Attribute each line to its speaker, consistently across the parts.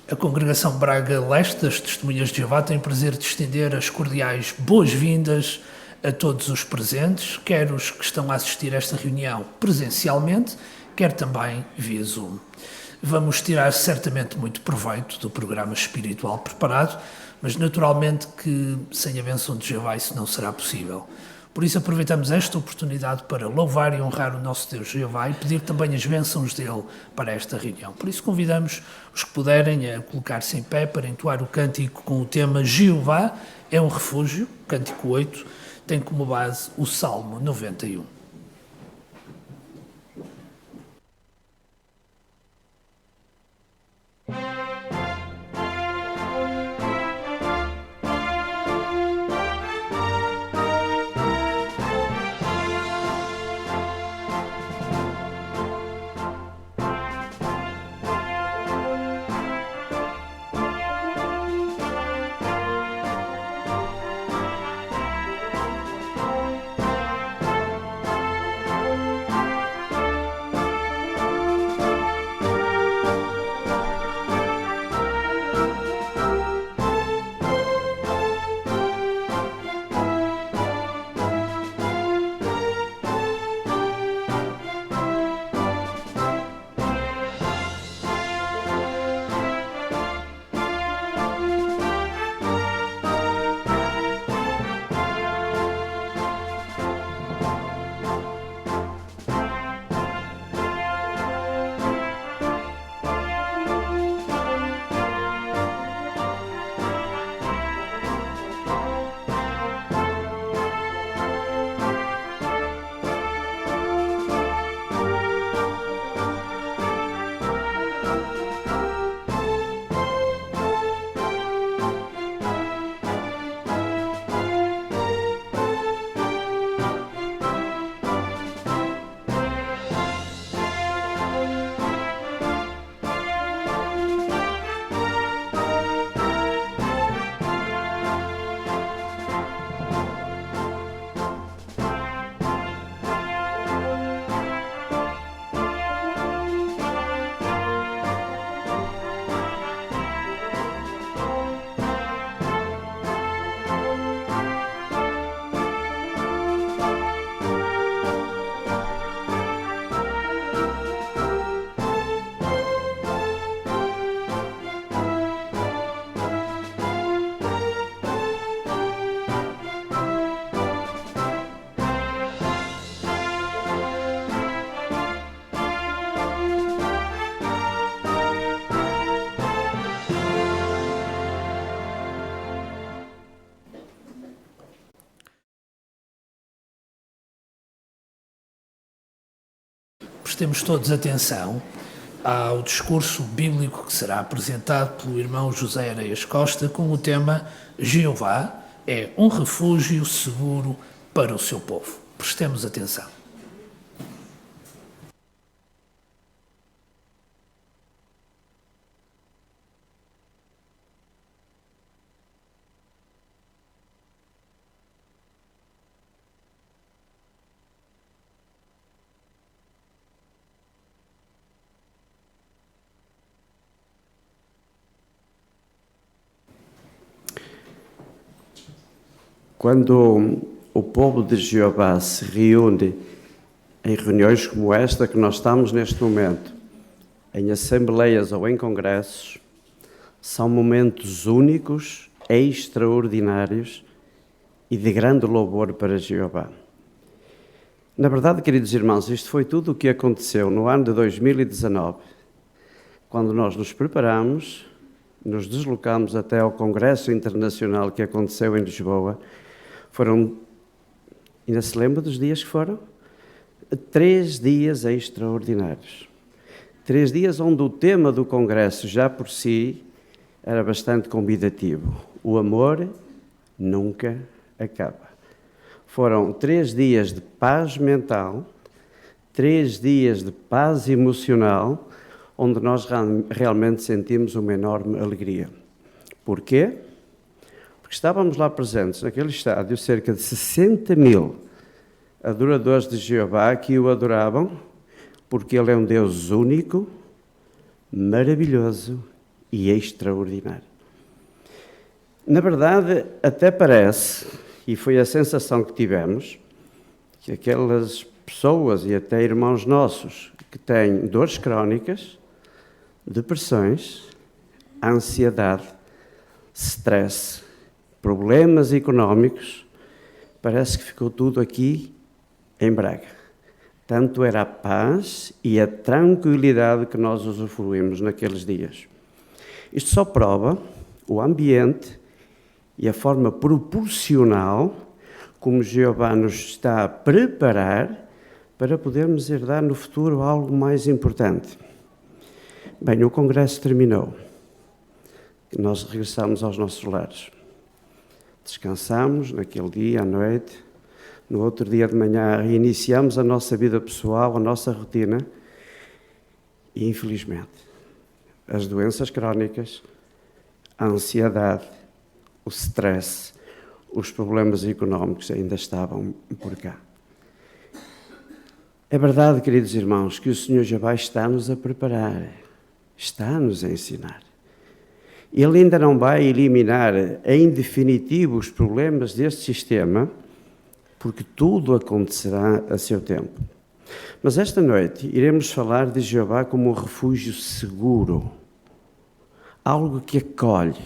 Speaker 1: A Congregação Braga Leste das Testemunhas de Jeová tem o prazer de estender as cordiais boas-vindas a todos os presentes, quer os que estão a assistir a esta reunião presencialmente, quer também via Zoom. Vamos tirar certamente muito proveito do programa espiritual preparado, mas naturalmente que sem a bênção de Jeová isso não será possível. Por isso aproveitamos esta oportunidade para louvar e honrar o nosso Deus Jeová e pedir também as bênçãos dele para esta reunião. Por isso convidamos os que puderem a colocar-se em pé para entoar o cântico com o tema Jeová é um refúgio, cântico 8, tem como base o Salmo 91. Prestemos todos atenção ao discurso bíblico que será apresentado pelo irmão José Areias Costa com o tema Jeová é um refúgio seguro para o seu povo. Prestemos atenção.
Speaker 2: Quando o povo de Jeová se reúne em reuniões como esta que nós estamos neste momento, em assembleias ou em congressos, são momentos únicos, extraordinários e de grande louvor para Jeová. Na verdade, queridos irmãos, isto foi tudo o que aconteceu no ano de 2019, quando nós nos preparamos, nos deslocamos até ao Congresso Internacional que aconteceu em Lisboa. Ainda se lembra dos dias que foram? 3 dias extraordinários. 3 dias onde o tema do Congresso já por si era bastante convidativo. O amor nunca acaba. Foram 3 dias de paz mental, 3 dias de paz emocional, onde nós realmente sentimos uma enorme alegria. Porquê? Porque estávamos lá presentes, naquele estádio, cerca de 60.000 adoradores de Jeová que o adoravam, porque Ele é um Deus único, maravilhoso e extraordinário. Na verdade, até parece, e foi a sensação que tivemos, que aquelas pessoas e até irmãos nossos que têm dores crónicas, depressões, ansiedade, stress, problemas económicos, parece que ficou tudo aqui em Braga. Tanto era a paz e a tranquilidade que nós usufruímos naqueles dias. Isto só prova o ambiente e a forma proporcional como Jeová nos está a preparar para podermos herdar no futuro algo mais importante. Bem, o congresso terminou. Nós regressamos aos nossos lares. Descansamos naquele dia, à noite. No outro dia de manhã, reiniciamos a nossa vida pessoal, a nossa rotina. E, infelizmente, as doenças crónicas, a ansiedade, o stress, os problemas económicos ainda estavam por cá. É verdade, queridos irmãos, que o Senhor Jeová está-nos a preparar, está-nos a ensinar. Ele ainda não vai eliminar em definitivo os problemas deste sistema, porque tudo acontecerá a seu tempo. Mas esta noite iremos falar de Jeová como um refúgio seguro, algo que acolhe,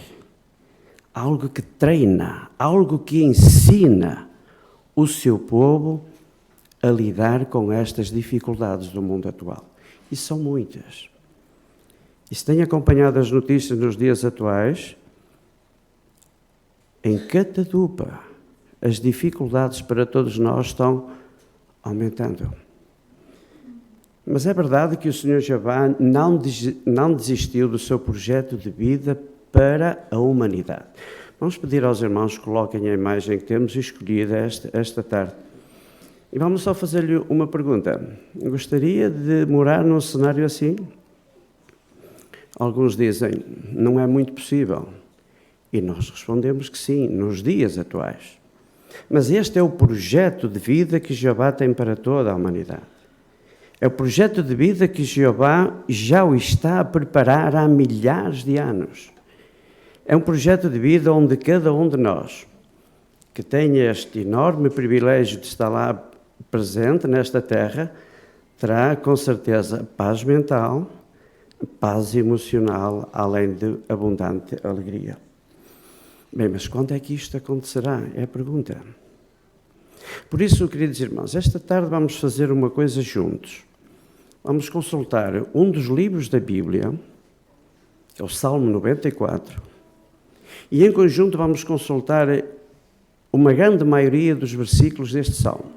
Speaker 2: algo que treina, algo que ensina o seu povo a lidar com estas dificuldades do mundo atual. E são muitas. E se tem acompanhado as notícias nos dias atuais, em Catadupa, as dificuldades para todos nós estão aumentando. Mas é verdade que o Senhor Jeová não desistiu do seu projeto de vida para a humanidade. Vamos pedir aos irmãos que coloquem a imagem que temos escolhida esta tarde. E vamos só fazer-lhe uma pergunta. Gostaria de morar num cenário assim? Alguns dizem, não é muito possível. E nós respondemos que sim, nos dias atuais. Mas este é o projeto de vida que Jeová tem para toda a humanidade. É o projeto de vida que Jeová já o está a preparar há milhares de anos. É um projeto de vida onde cada um de nós, que tenha este enorme privilégio de estar lá presente nesta terra, terá com certeza paz mental, paz emocional, além de abundante alegria. Bem, mas quando é que isto acontecerá? É a pergunta. Por isso, queridos irmãos, esta tarde vamos fazer uma coisa juntos. Vamos consultar um dos livros da Bíblia, que é o Salmo 94, e em conjunto vamos consultar uma grande maioria dos versículos deste Salmo.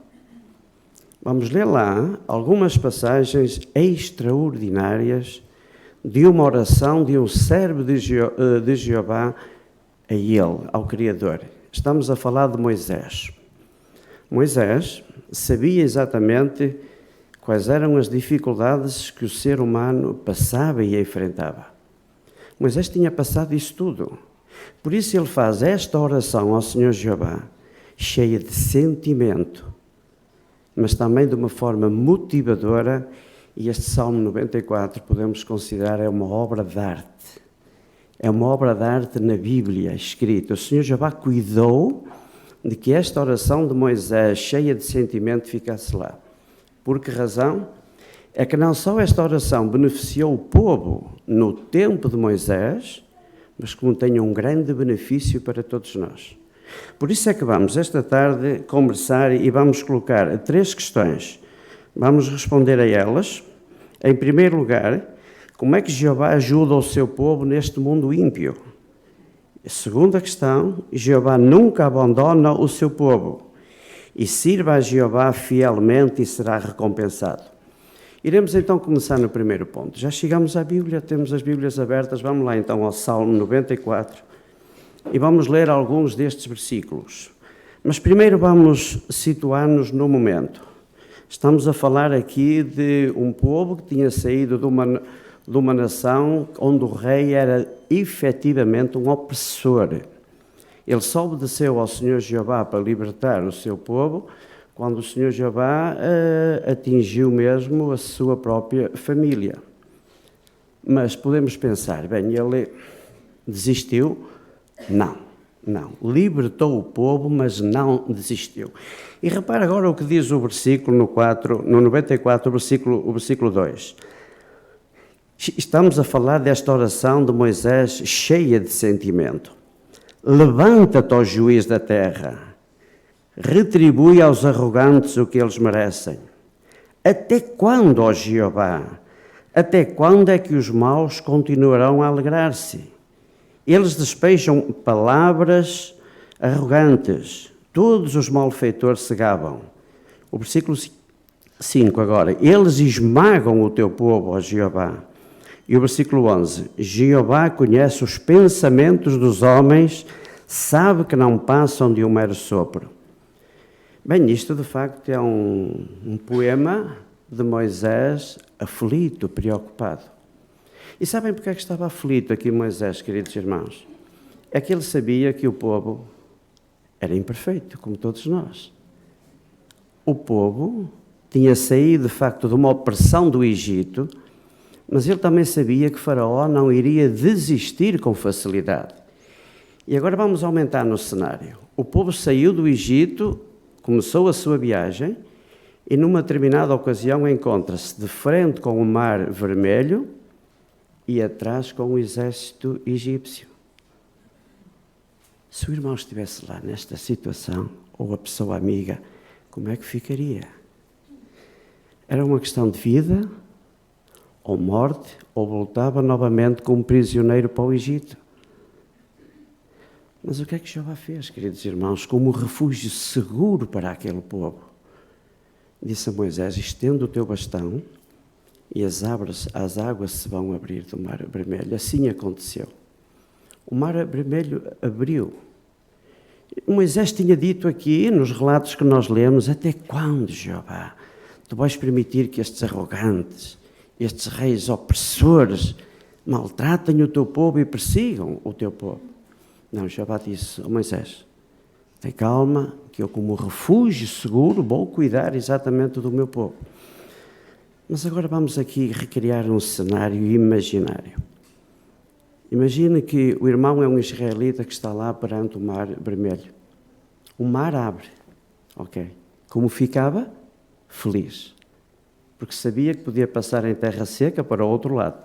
Speaker 2: Vamos ler lá algumas passagens extraordinárias de uma oração de um servo de Jeová a ele, ao Criador. Estamos a falar de Moisés. Moisés sabia exatamente quais eram as dificuldades que o ser humano passava e enfrentava. Moisés tinha passado isso tudo. Por isso ele faz esta oração ao Senhor Jeová, cheia de sentimento, mas também de uma forma motivadora, e este Salmo 94 podemos considerar é uma obra de arte. É uma obra de arte na Bíblia escrita. O Senhor Jeová cuidou de que esta oração de Moisés, cheia de sentimento, ficasse lá. Por que razão? É que não só esta oração beneficiou o povo no tempo de Moisés, mas como tem um grande benefício para todos nós. Por isso é que vamos, esta tarde, conversar e vamos colocar 3 questões. Vamos responder a elas. Em primeiro lugar, como é que Jeová ajuda o seu povo neste mundo ímpio? A segunda questão, Jeová nunca abandona o seu povo. E sirva a Jeová fielmente e será recompensado. Iremos então começar no primeiro ponto. Já chegamos à Bíblia, temos as Bíblias abertas. Vamos lá então ao Salmo 94 e vamos ler alguns destes versículos. Mas primeiro vamos situar-nos no momento. Estamos a falar aqui de um povo que tinha saído de uma nação onde o rei era efetivamente um opressor. Ele só obedeceu ao Senhor Jeová para libertar o seu povo quando o Senhor Jeová atingiu mesmo a sua própria família. Mas podemos pensar, bem, ele desistiu? Não. Libertou o povo, mas não desistiu. E repara agora o que diz o versículo no 94, o versículo 2. Estamos a falar desta oração de Moisés cheia de sentimento. Levanta-te, ó juiz da terra, retribui aos arrogantes o que eles merecem. Até quando, ó Jeová? Até quando é que os maus continuarão a alegrar-se? Eles despejam palavras arrogantes, todos os malfeitores se gabam. O versículo 5 agora, eles esmagam o teu povo, ó Jeová. E o versículo 11, Jeová conhece os pensamentos dos homens, sabe que não passam de um mero sopro. Bem, isto de facto é um poema de Moisés aflito, preocupado. E sabem porque é que estava aflito aqui Moisés, queridos irmãos? É que ele sabia que o povo era imperfeito, como todos nós. O povo tinha saído de facto de uma opressão do Egito, mas ele também sabia que Faraó não iria desistir com facilidade. E agora vamos aumentar no cenário. O povo saiu do Egito, começou a sua viagem e numa determinada ocasião encontra-se de frente com o Mar Vermelho e atrás com o exército egípcio. Se o irmão estivesse lá nesta situação, ou a pessoa amiga, como é que ficaria? Era uma questão de vida ou morte, ou voltava novamente como prisioneiro para o Egito. Mas o que é que Jeová fez, queridos irmãos, como refúgio seguro para aquele povo? Disse a Moisés, estende o teu bastão e as águas se vão abrir do Mar Vermelho. Assim aconteceu. O Mar Vermelho abriu. Moisés tinha dito aqui, nos relatos que nós lemos, até quando, Jeová, tu vais permitir que estes arrogantes, estes reis opressores, maltratem o teu povo e persigam o teu povo? Não, Jeová disse, Moisés, tem calma, que eu como refúgio seguro vou cuidar exatamente do meu povo. Mas agora vamos aqui recriar um cenário imaginário. Imagine que o irmão é um israelita que está lá perante o Mar Vermelho. O mar abre, ok? Como ficava? Feliz. Porque sabia que podia passar em terra seca para o outro lado.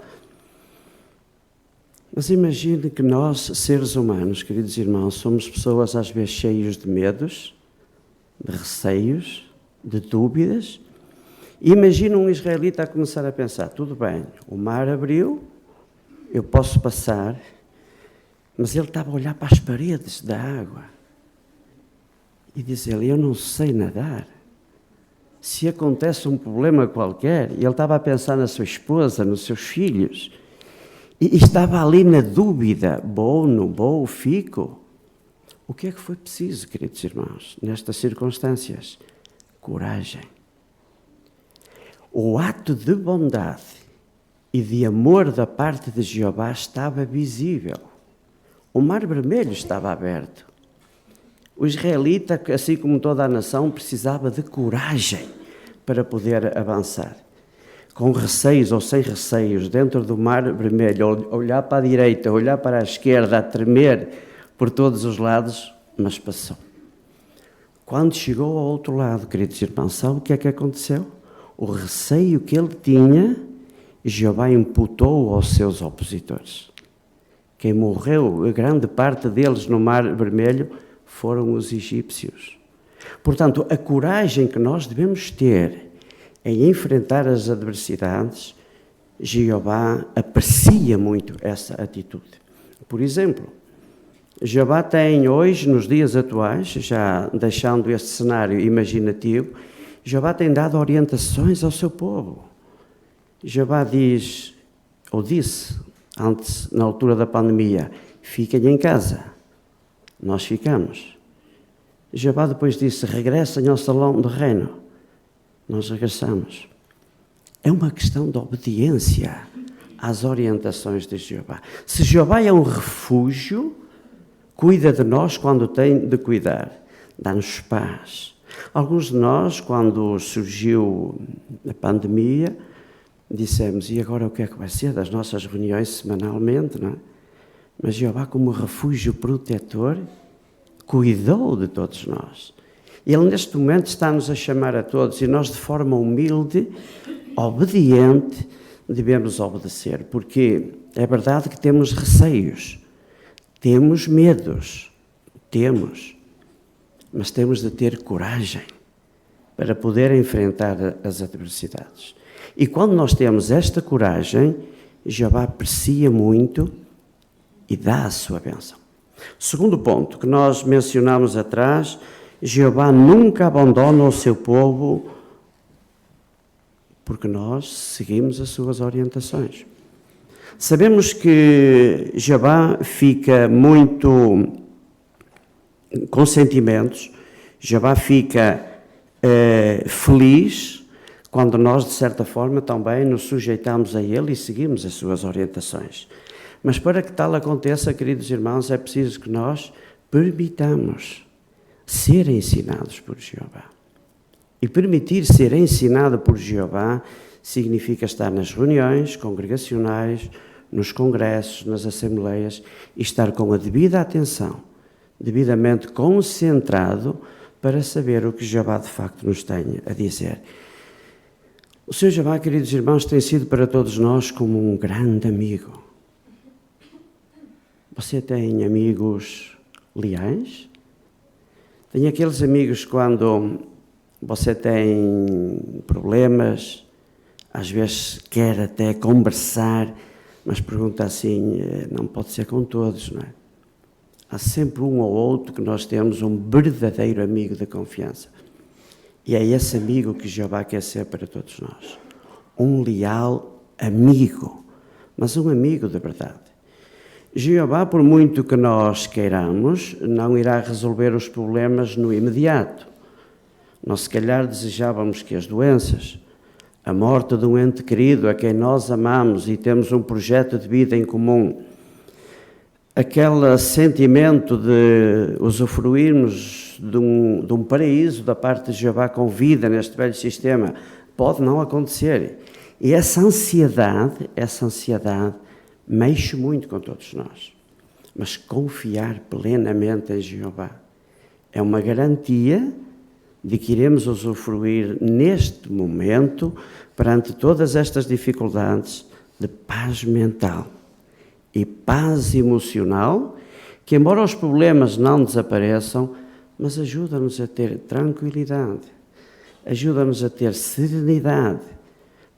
Speaker 2: Mas imagine que nós, seres humanos, queridos irmãos, somos pessoas às vezes cheios de medos, de receios, de dúvidas. E imagina um israelita a começar a pensar, tudo bem, o mar abriu, eu posso passar, mas ele estava a olhar para as paredes da água e diz ele, eu não sei nadar. Se acontece um problema qualquer, e ele estava a pensar na sua esposa, nos seus filhos, e estava ali na dúvida, vou, não vou, fico. O que é que foi preciso, queridos irmãos, nestas circunstâncias? Coragem. O ato de bondade e de amor da parte de Jeová estava visível. O Mar Vermelho estava aberto. O israelita, assim como toda a nação, precisava de coragem para poder avançar. Com receios ou sem receios, dentro do Mar Vermelho, olhar para a direita, olhar para a esquerda, a tremer por todos os lados, mas passou. Quando chegou ao outro lado, queridos irmãos, sabe o que é que aconteceu? O receio que ele tinha, Jeová imputou aos seus opositores. Quem morreu, a grande parte deles no Mar Vermelho, foram os egípcios. Portanto, a coragem que nós devemos ter em enfrentar as adversidades, Jeová aprecia muito essa atitude. Por exemplo, Jeová tem hoje, nos dias atuais, já deixando este cenário imaginativo, Jeová tem dado orientações ao seu povo. Jeová diz, ou disse, antes, na altura da pandemia, fiquem em casa. Nós ficamos. Jeová depois disse, regressem ao salão do reino. Nós regressamos. É uma questão de obediência às orientações de Jeová. Se Jeová é um refúgio, cuida de nós quando tem de cuidar. Dá-nos paz. Alguns de nós, quando surgiu a pandemia, dissemos, e agora o que é que vai ser das nossas reuniões semanalmente, não é? Mas Jeová, como refúgio protetor, cuidou de todos nós. Ele neste momento está-nos a chamar a todos e nós de forma humilde, obediente, devemos obedecer, porque é verdade que temos receios, temos medos, mas temos de ter coragem para poder enfrentar as adversidades. E quando nós temos esta coragem, Jeová aprecia muito e dá a sua bênção. Segundo ponto que nós mencionamos atrás, Jeová nunca abandona o seu povo porque nós seguimos as suas orientações. Sabemos que Jeová fica muito com sentimentos, Jeová fica feliz quando nós, de certa forma, também nos sujeitamos a Ele e seguimos as suas orientações. Mas para que tal aconteça, queridos irmãos, é preciso que nós permitamos ser ensinados por Jeová. E permitir ser ensinado por Jeová significa estar nas reuniões congregacionais, nos congressos, nas assembleias e estar com a devida atenção, devidamente concentrado para saber o que Jeová de facto nos tem a dizer. O Senhor Jeová, queridos irmãos, tem sido para todos nós como um grande amigo. Você tem amigos leais? Tem aqueles amigos quando você tem problemas, às vezes quer até conversar, mas pergunta assim, não pode ser com todos, não é? Há sempre um ou outro que nós temos um verdadeiro amigo de confiança. E é esse amigo que Jeová quer ser para todos nós. Um leal amigo, mas um amigo de verdade. Jeová, por muito que nós queiramos, não irá resolver os problemas no imediato. Nós, se calhar, desejávamos que as doenças, a morte de um ente querido a quem nós amamos e temos um projeto de vida em comum, aquele sentimento de usufruirmos de um paraíso da parte de Jeová com vida neste velho sistema, pode não acontecer. E essa ansiedade mexe muito com todos nós. Mas confiar plenamente em Jeová é uma garantia de que iremos usufruir neste momento, perante todas estas dificuldades, de paz mental e paz emocional, que embora os problemas não desapareçam, mas ajuda-nos a ter tranquilidade, ajuda-nos a ter serenidade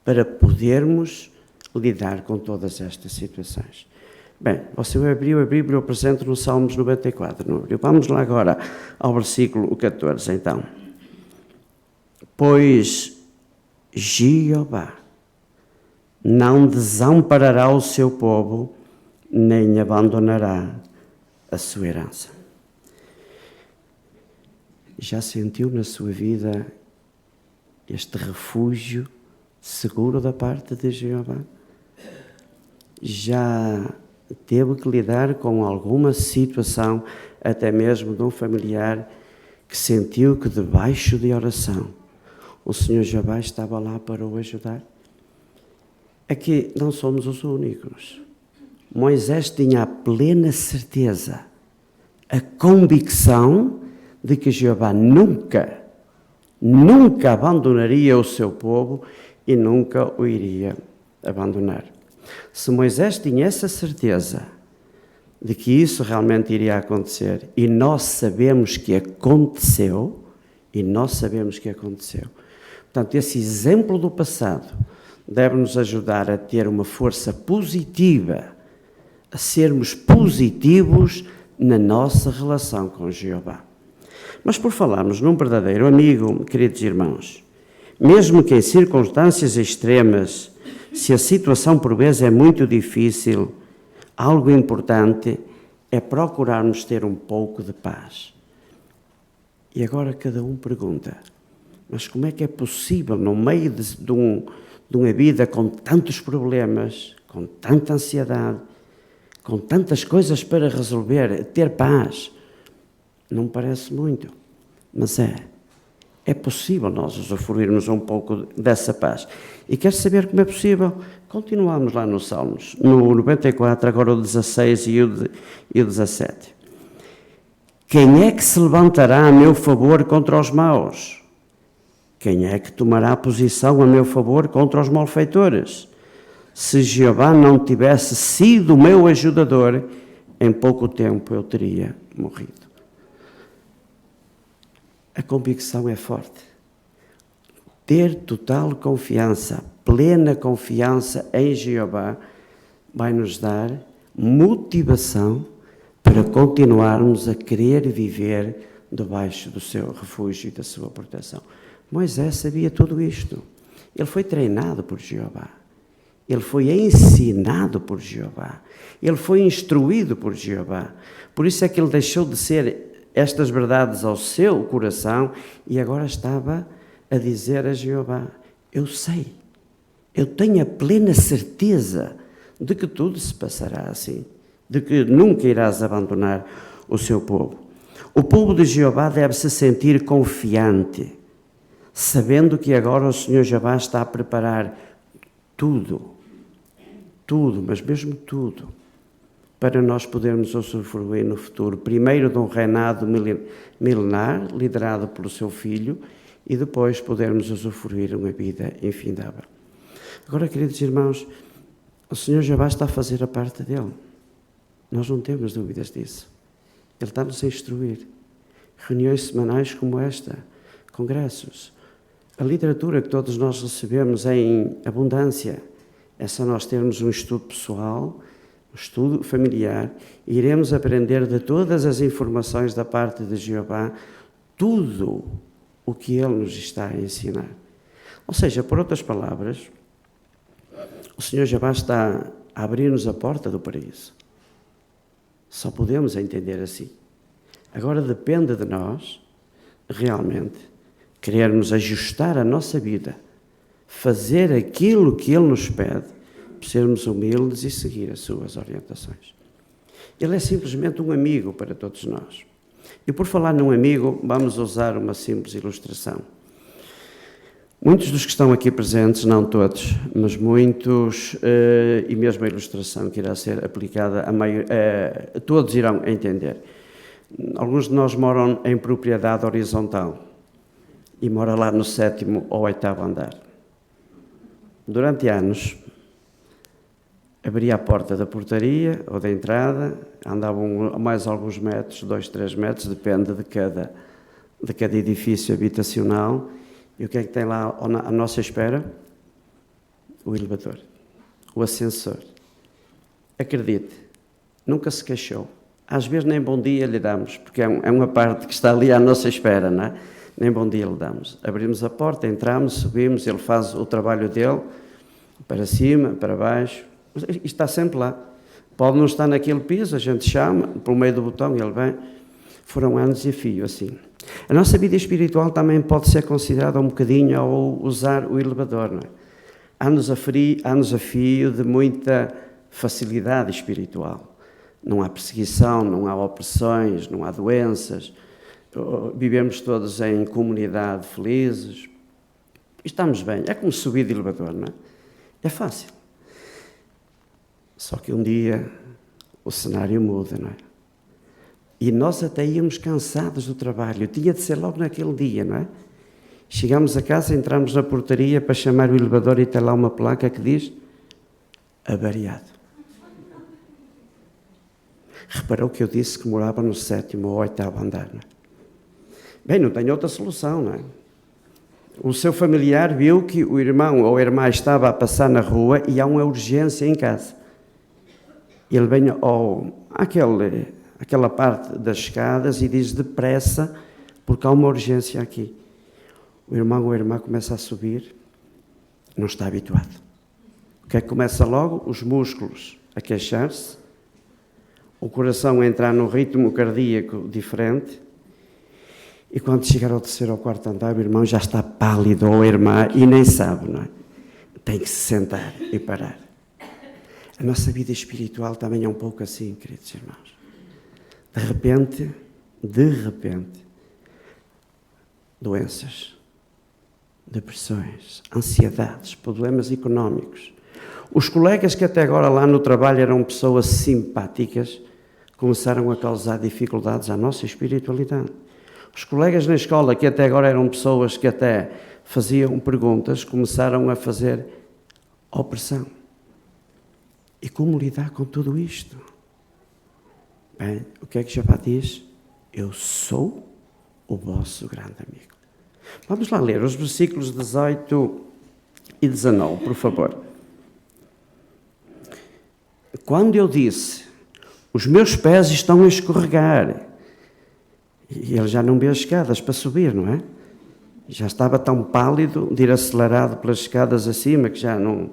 Speaker 2: para podermos lidar com todas estas situações. Bem, você abriu a Bíblia, eu apresento no Salmos 94, não abriu? Vamos lá agora ao versículo 14, então. Pois Jeová não desamparará o seu povo, nem abandonará a sua herança. Já sentiu na sua vida este refúgio seguro da parte de Jeová? Já teve que lidar com alguma situação, até mesmo de um familiar, que sentiu que debaixo de oração o Senhor Jeová estava lá para o ajudar? É que não somos os únicos. Moisés tinha a plena certeza, a convicção de que Jeová nunca abandonaria o seu povo e nunca o iria abandonar. Se Moisés tinha essa certeza de que isso realmente iria acontecer, e nós sabemos que aconteceu, portanto, esse exemplo do passado deve-nos ajudar a ter uma força positiva, a sermos positivos na nossa relação com Jeová. Mas por falarmos num verdadeiro amigo, queridos irmãos, mesmo que em circunstâncias extremas, se a situação por vezes é muito difícil, algo importante é procurarmos ter um pouco de paz. E agora cada um pergunta, mas como é que é possível, no meio de uma vida com tantos problemas, com tanta ansiedade, com tantas coisas para resolver, ter paz? Não parece muito, mas é. É possível nós usufruirmos um pouco dessa paz. E quer saber como é possível? Continuamos lá nos Salmos, no 94, agora o 16 e o 17. Quem é que se levantará a meu favor contra os maus? Quem é que tomará posição a meu favor contra os malfeitores? Se Jeová não tivesse sido meu ajudador, em pouco tempo eu teria morrido. A convicção é forte. Ter total confiança, plena confiança em Jeová, vai nos dar motivação para continuarmos a querer viver debaixo do seu refúgio e da sua proteção. Moisés sabia tudo isto. Ele foi treinado por Jeová. Ele foi ensinado por Jeová. Ele foi instruído por Jeová. Por isso é que ele deixou de ser estas verdades ao seu coração e agora estava a dizer a Jeová: eu sei, eu tenho a plena certeza de que tudo se passará assim, de que nunca irás abandonar o seu povo. O povo de Jeová deve se sentir confiante, sabendo que agora o Senhor Jeová está a preparar tudo, mas mesmo tudo, para nós podermos usufruir no futuro, primeiro de um reinado milenar, liderado pelo seu Filho, e depois podermos usufruir uma vida infindável. Agora, queridos irmãos, o Senhor Jeová está a fazer a parte dele. Nós não temos dúvidas disso. Ele está-nos a instruir. Reuniões semanais como esta, congressos, a literatura que todos nós recebemos em abundância, é só nós termos um estudo pessoal, um estudo familiar, e iremos aprender de todas as informações da parte de Jeová, tudo o que Ele nos está a ensinar. Ou seja, por outras palavras, o Senhor Jeová está a abrir-nos a porta do paraíso. Só podemos entender assim. Agora depende de nós, realmente, querermos ajustar a nossa vida, fazer aquilo que Ele nos pede, sermos humildes e seguir as suas orientações. Ele é simplesmente um amigo para todos nós. E por falar num amigo, vamos usar uma simples ilustração. Muitos dos que estão aqui presentes, não todos, mas muitos, e mesmo a ilustração que irá ser aplicada, todos irão entender. Alguns de nós moram em propriedade horizontal e moram lá no 7º ou 8º andar. Durante anos, abria a porta da portaria ou da entrada, andavam mais alguns metros, 2, 3 metros, depende de cada edifício habitacional. E o que é que tem lá à nossa espera? O elevador, o ascensor. Acredite, nunca se queixou. Às vezes nem bom dia lhe damos, porque é uma parte que está ali à nossa espera, não é? Nem bom dia lhe damos. Abrimos a porta, entramos, subimos, ele faz o trabalho dele, para cima, para baixo. Isto está sempre lá. Pode não estar naquele piso, a gente chama, pelo meio do botão, ele vem. Foram anos a fio, assim. A nossa vida espiritual também pode ser considerada um bocadinho ao usar o elevador, não é? Anos a fio de muita facilidade espiritual. Não há perseguição, não há opressões, não há doenças. Vivemos todos em comunidade felizes. Estamos bem. É como subir de elevador, não é? É fácil. Só que um dia o cenário muda, não é? E nós até íamos cansados do trabalho. Tinha de ser logo naquele dia, não é? Chegamos a casa, entramos na portaria para chamar o elevador e tem lá uma placa que diz avariado. Reparou que eu disse que morava no 7º ou 8º andar, não é? Bem, não tenho outra solução, não é? O seu familiar viu que o irmão ou a irmã estava a passar na rua e há uma urgência em casa. Ele vem àquela parte das escadas e diz depressa, porque há uma urgência aqui. O irmão ou a irmã começa a subir, não está habituado. O que é que começa logo? Os músculos a queixar-se, o coração a entrar num ritmo cardíaco diferente, e quando chegar ao 3º ou 4º andar, o irmão já está pálido, ou a irmã, e nem sabe, não é? Tem que se sentar e parar. A nossa vida espiritual também é um pouco assim, queridos irmãos. De repente, doenças, depressões, ansiedades, problemas económicos. Os colegas que até agora lá no trabalho eram pessoas simpáticas, começaram a causar dificuldades à nossa espiritualidade. Os colegas na escola que até agora eram pessoas que até faziam perguntas, começaram a fazer opressão. E como lidar com tudo isto? Bem, o que é que Jeová diz? Eu sou o vosso grande amigo. Vamos lá ler os versículos 18 e 19, por favor. Quando eu disse, os meus pés estão a escorregar, e ele já não vê as escadas para subir, não é? Já estava tão pálido de ir acelerado pelas escadas acima que já não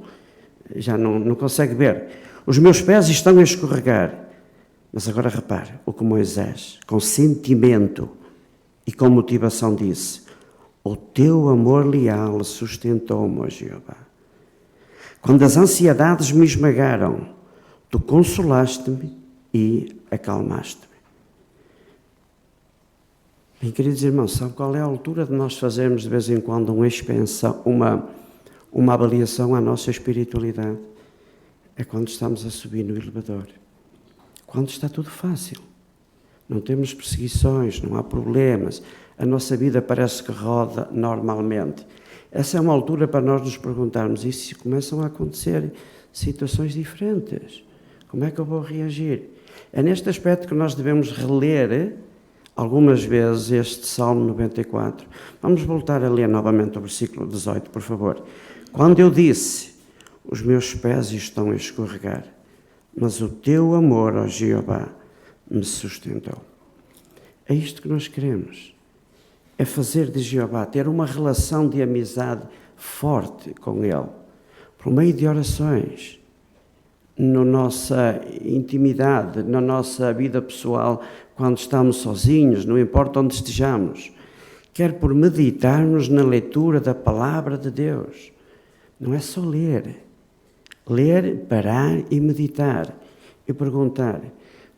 Speaker 2: consegue ver. Os meus pés estão a escorregar. Mas agora repare o que Moisés, com sentimento e com motivação, disse: o teu amor leal sustentou-me, ó Jeová. Quando as ansiedades me esmagaram, tu consolaste-me e acalmaste-me. Bem, queridos irmãos, sabe qual é a altura de nós fazermos de vez em quando uma avaliação à nossa espiritualidade? É quando estamos a subir no elevador. Quando está tudo fácil. Não temos perseguições, não há problemas. A nossa vida parece que roda normalmente. Essa é uma altura para nós nos perguntarmos, e se começam a acontecer situações diferentes? Como é que eu vou reagir? É neste aspecto que nós devemos reler algumas vezes este Salmo 94. Vamos voltar a ler novamente o versículo 18, por favor. Quando eu disse, os meus pés estão a escorregar, mas o teu amor, ó Jeová, me sustentou. É isto que nós queremos. É fazer de Jeová, ter uma relação de amizade forte com Ele, por meio de orações, na nossa intimidade, na nossa vida pessoal, quando estamos sozinhos, não importa onde estejamos, quer por meditarmos na leitura da Palavra de Deus. Não é só ler. Ler, parar e meditar. E perguntar,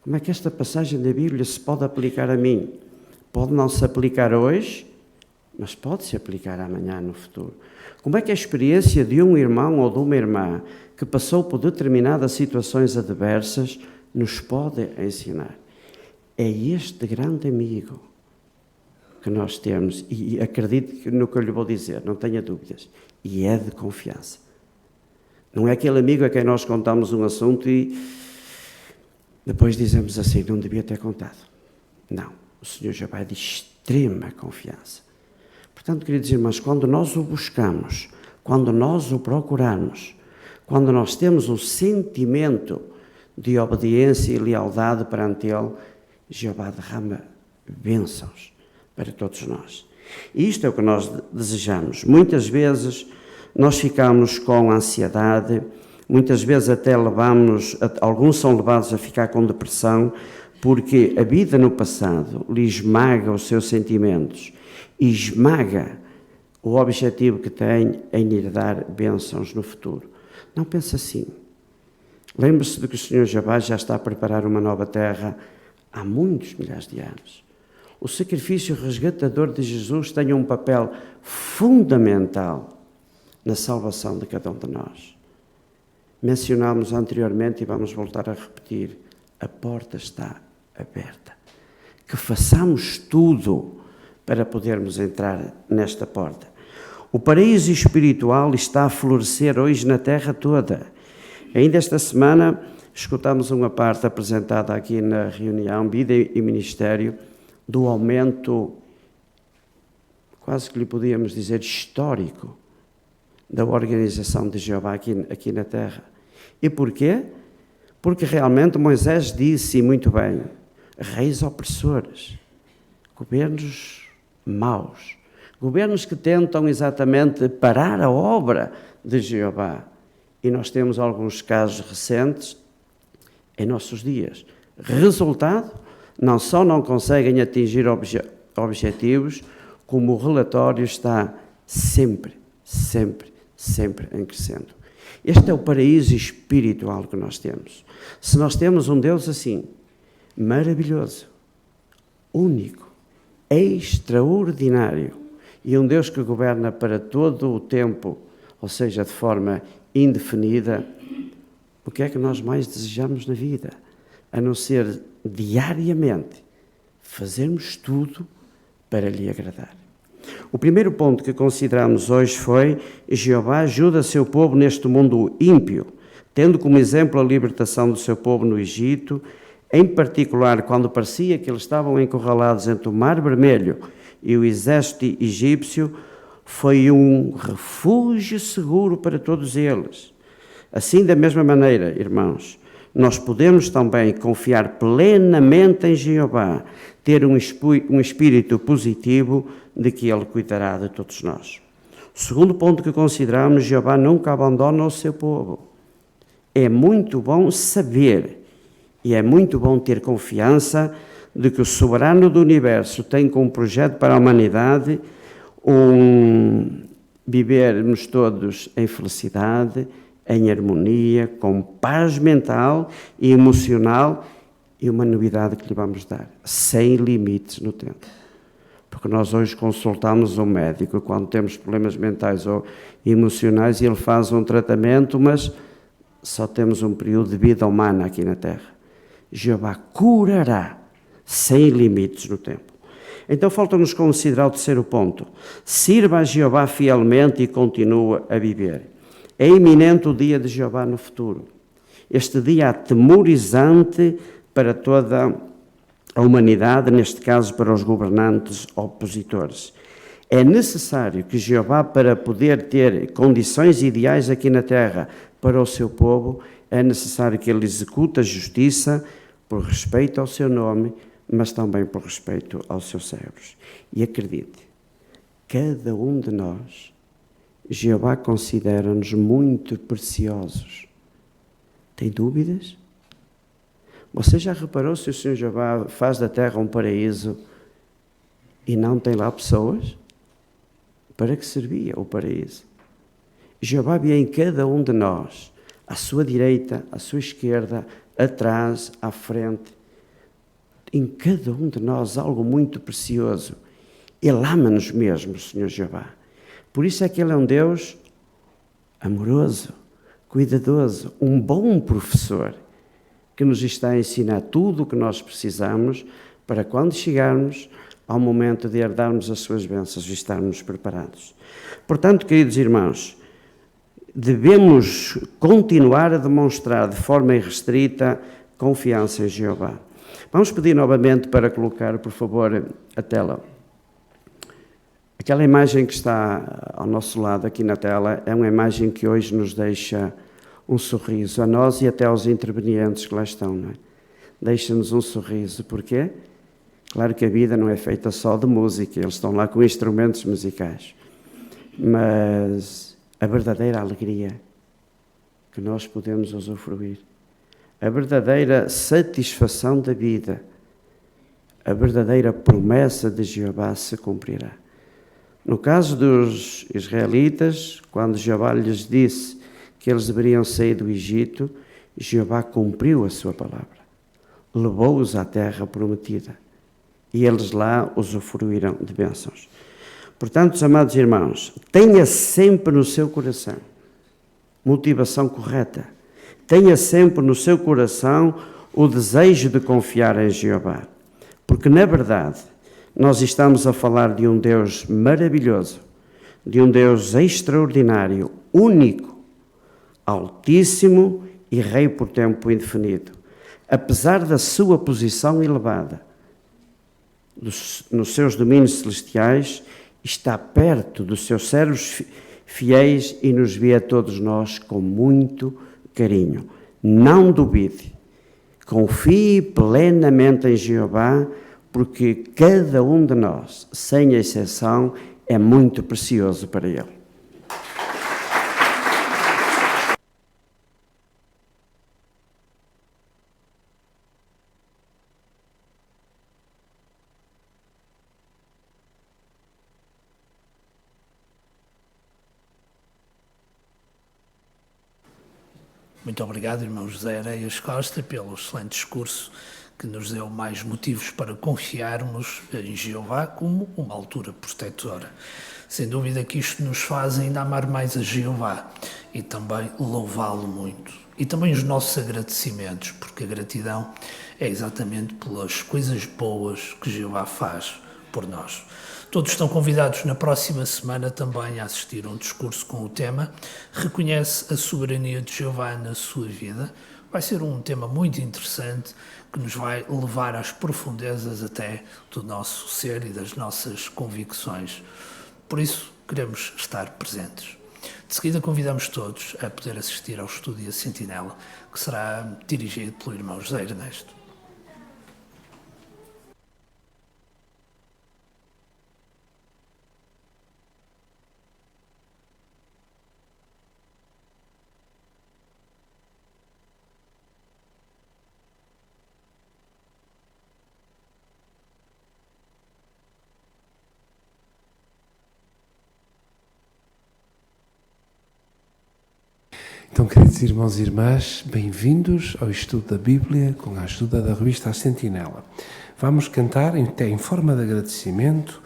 Speaker 2: como é que esta passagem da Bíblia se pode aplicar a mim? Pode não se aplicar hoje, mas pode se aplicar amanhã, no futuro. Como é que a experiência de um irmão ou de uma irmã que passou por determinadas situações adversas nos pode ensinar? É este grande amigo que nós temos, e acredite no que eu lhe vou dizer, não tenha dúvidas, e é de confiança. Não é aquele amigo a quem nós contamos um assunto e depois dizemos assim, não devia ter contado. Não, o Senhor Jeová é de extrema confiança. Portanto, queridos irmãos, quando nós o buscamos, quando nós o procuramos, quando nós temos um sentimento de obediência e lealdade perante Ele, Jeová derrama bênçãos para todos nós. E isto é o que nós desejamos. Muitas vezes nós ficamos com ansiedade, muitas vezes até alguns são levados a ficar com depressão, porque a vida no passado lhe esmaga os seus sentimentos e esmaga o objetivo que tem em lhe dar bênçãos no futuro. Não pense assim. Lembre-se de que o Senhor Jeová já está a preparar uma nova terra há muitos milhares de anos. O sacrifício resgatador de Jesus tem um papel fundamental na salvação de cada um de nós. Mencionámos anteriormente e vamos voltar a repetir, a porta está aberta. Que façamos tudo para podermos entrar nesta porta. O paraíso espiritual está a florescer hoje na terra toda. Ainda esta semana escutámos uma parte apresentada aqui na reunião Vida e Ministério do aumento, quase que lhe podíamos dizer, histórico da organização de Jeová aqui na terra. E porquê? Porque realmente Moisés disse, e muito bem, reis opressores, governos maus, governos que tentam exatamente parar a obra de Jeová. E nós temos alguns casos recentes em nossos dias. Resultado, não só não conseguem atingir objetivos, como o relatório está sempre em crescendo. Este é o paraíso espiritual que nós temos. Se nós temos um Deus assim, maravilhoso, único, extraordinário, e um Deus que governa para todo o tempo, ou seja, de forma indefinida, o que é que nós mais desejamos na vida? A não ser diariamente fazermos tudo para lhe agradar. O primeiro ponto que consideramos hoje foi: Jeová ajuda seu povo neste mundo ímpio, tendo como exemplo a libertação do seu povo no Egito, em particular quando parecia que eles estavam encurralados entre o Mar Vermelho e o exército egípcio, foi um refúgio seguro para todos eles. Assim, da mesma maneira, irmãos, nós podemos também confiar plenamente em Jeová, ter um espírito positivo de que Ele cuidará de todos nós. O segundo ponto que consideramos: Jeová nunca abandona o seu povo. É muito bom saber e é muito bom ter confiança de que o soberano do universo tem como projeto para a humanidade vivermos todos em felicidade, em harmonia, com paz mental e emocional, e uma novidade que lhe vamos dar: sem limites no tempo. Porque nós hoje consultamos um médico quando temos problemas mentais ou emocionais e ele faz um tratamento, mas só temos um período de vida humana aqui na Terra. Jeová curará sem limites no tempo. Então falta-nos considerar o terceiro ponto: sirva a Jeová fielmente e continua a viver. É iminente o dia de Jeová no futuro. Este dia atemorizante para toda a humanidade, neste caso para os governantes opositores. É necessário que Jeová, para poder ter condições ideais aqui na terra para o seu povo, é necessário que ele execute a justiça por respeito ao seu nome, mas também por respeito aos seus servos. E acredite, cada um de nós, Jeová considera-nos muito preciosos. Tem dúvidas? Você já reparou se o Senhor Jeová faz da terra um paraíso e não tem lá pessoas? Para que servia o paraíso? Jeová vê em cada um de nós, à sua direita, à sua esquerda, atrás, à frente, em cada um de nós algo muito precioso. Ele ama-nos mesmo, o Senhor Jeová. Por isso é que Ele é um Deus amoroso, cuidadoso, um bom professor, que nos está a ensinar tudo o que nós precisamos para quando chegarmos ao momento de herdarmos as suas bênçãos e estarmos preparados. Portanto, queridos irmãos, devemos continuar a demonstrar de forma irrestrita confiança em Jeová. Vamos pedir novamente para colocar, por favor, a tela. Aquela imagem que está ao nosso lado aqui na tela é uma imagem que hoje nos deixa um sorriso a nós e até aos intervenientes que lá estão, não é? Deixa-nos um sorriso. Porquê? Claro que a vida não é feita só de música, eles estão lá com instrumentos musicais, mas a verdadeira alegria que nós podemos usufruir, a verdadeira satisfação da vida, a verdadeira promessa de Jeová se cumprirá. No caso dos israelitas, quando Jeová lhes disse que eles deveriam sair do Egito, Jeová cumpriu a sua palavra, levou-os à terra prometida e eles lá usufruíram de bênçãos. Portanto, amados irmãos, tenha sempre no seu coração motivação correta, tenha sempre no seu coração o desejo de confiar em Jeová, porque na verdade nós estamos a falar de um Deus maravilhoso, de um Deus extraordinário, único, Altíssimo e Rei por tempo indefinido. Apesar da sua posição elevada nos seus domínios celestiais, está perto dos seus servos fiéis e nos vê a todos nós com muito carinho. Não duvide, confie plenamente em Jeová, porque cada um de nós, sem exceção, é muito precioso para Ele.
Speaker 1: Muito obrigado, irmão José Areias Costa, pelo excelente discurso que nos deu mais motivos para confiarmos em Jeová como uma altura protetora. Sem dúvida que isto nos faz ainda amar mais a Jeová e também louvá-lo muito. E também os nossos agradecimentos, porque a gratidão é exatamente pelas coisas boas que Jeová faz por nós. Todos estão convidados na próxima semana também a assistir a um discurso com o tema Reconhece a soberania de Jeová na sua vida. Vai ser um tema muito interessante que nos vai levar às profundezas até do nosso ser e das nossas convicções. Por isso, queremos estar presentes. De seguida, convidamos todos a poder assistir ao estudo A Sentinela, que será dirigido pelo irmão José Ernesto.
Speaker 3: Então, queridos irmãos e irmãs, bem-vindos ao estudo da Bíblia com a ajuda da revista A Sentinela. Vamos cantar, em forma de agradecimento,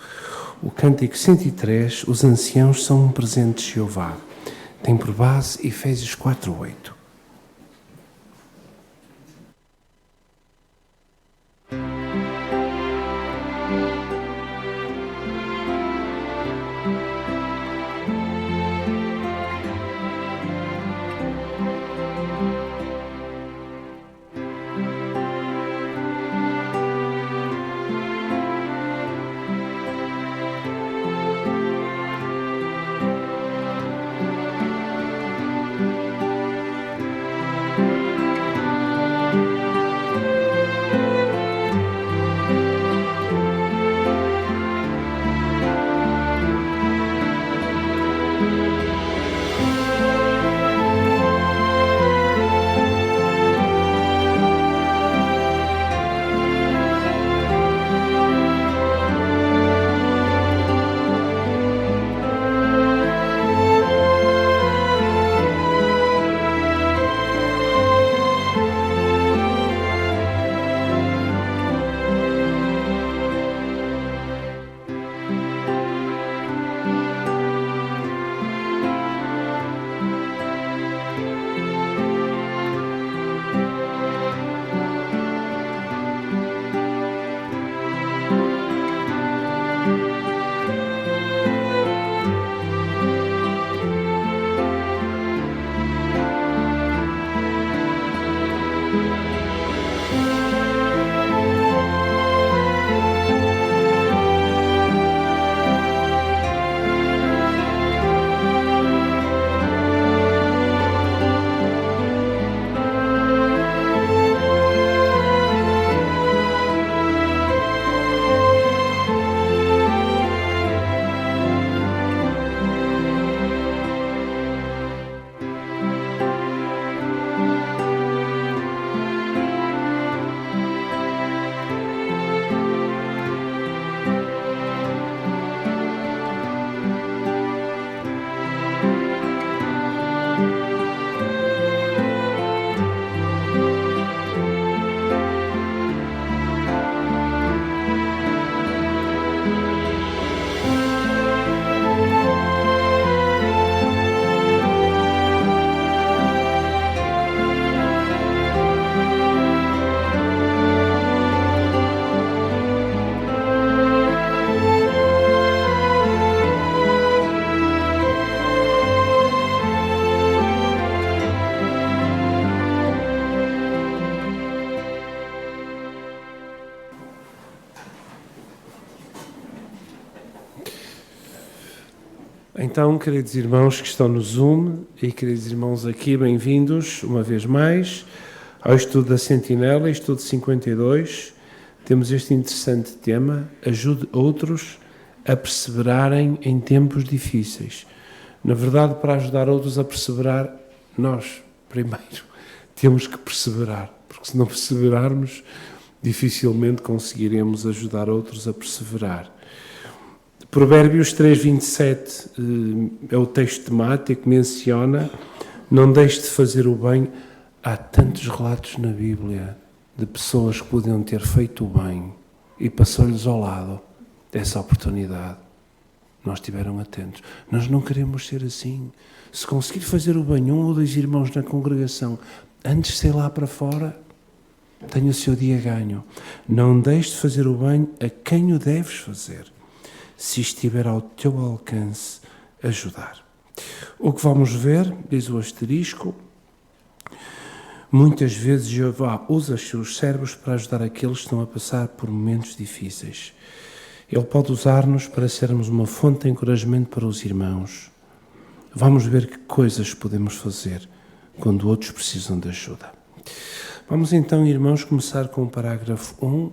Speaker 3: o cântico 103, Os anciãos são um presente de Jeová. Tem por base Efésios 4:8. Então, queridos irmãos que estão no Zoom e queridos irmãos aqui, bem-vindos uma vez mais ao estudo da Sentinela, estudo 52. Temos este interessante tema, ajude outros a perseverarem em tempos difíceis. Na verdade, para ajudar outros a perseverar, nós, primeiro, temos que perseverar, porque se não perseverarmos, dificilmente conseguiremos ajudar outros a perseverar. Provérbios 3:27 é o texto temático que menciona: não deixe de fazer o bem. Há tantos relatos na Bíblia de pessoas que podiam ter feito o bem e passou-lhes ao lado essa oportunidade. Não estiveram atentos. Nós não queremos ser assim. Se conseguir fazer o bem, 1 ou 2 irmãos na congregação, antes de sair lá para fora, tenha o seu dia ganho. Não deixes de fazer o bem a quem o deves fazer. Se estiver ao teu alcance, ajudar. O que vamos ver, diz o asterisco, muitas vezes Jeová usa os seus servos para ajudar aqueles que estão a passar por momentos difíceis. Ele pode usar-nos para sermos uma fonte de encorajamento para os irmãos. Vamos ver que coisas podemos fazer quando outros precisam de ajuda. Vamos então, irmãos, começar com o parágrafo 1.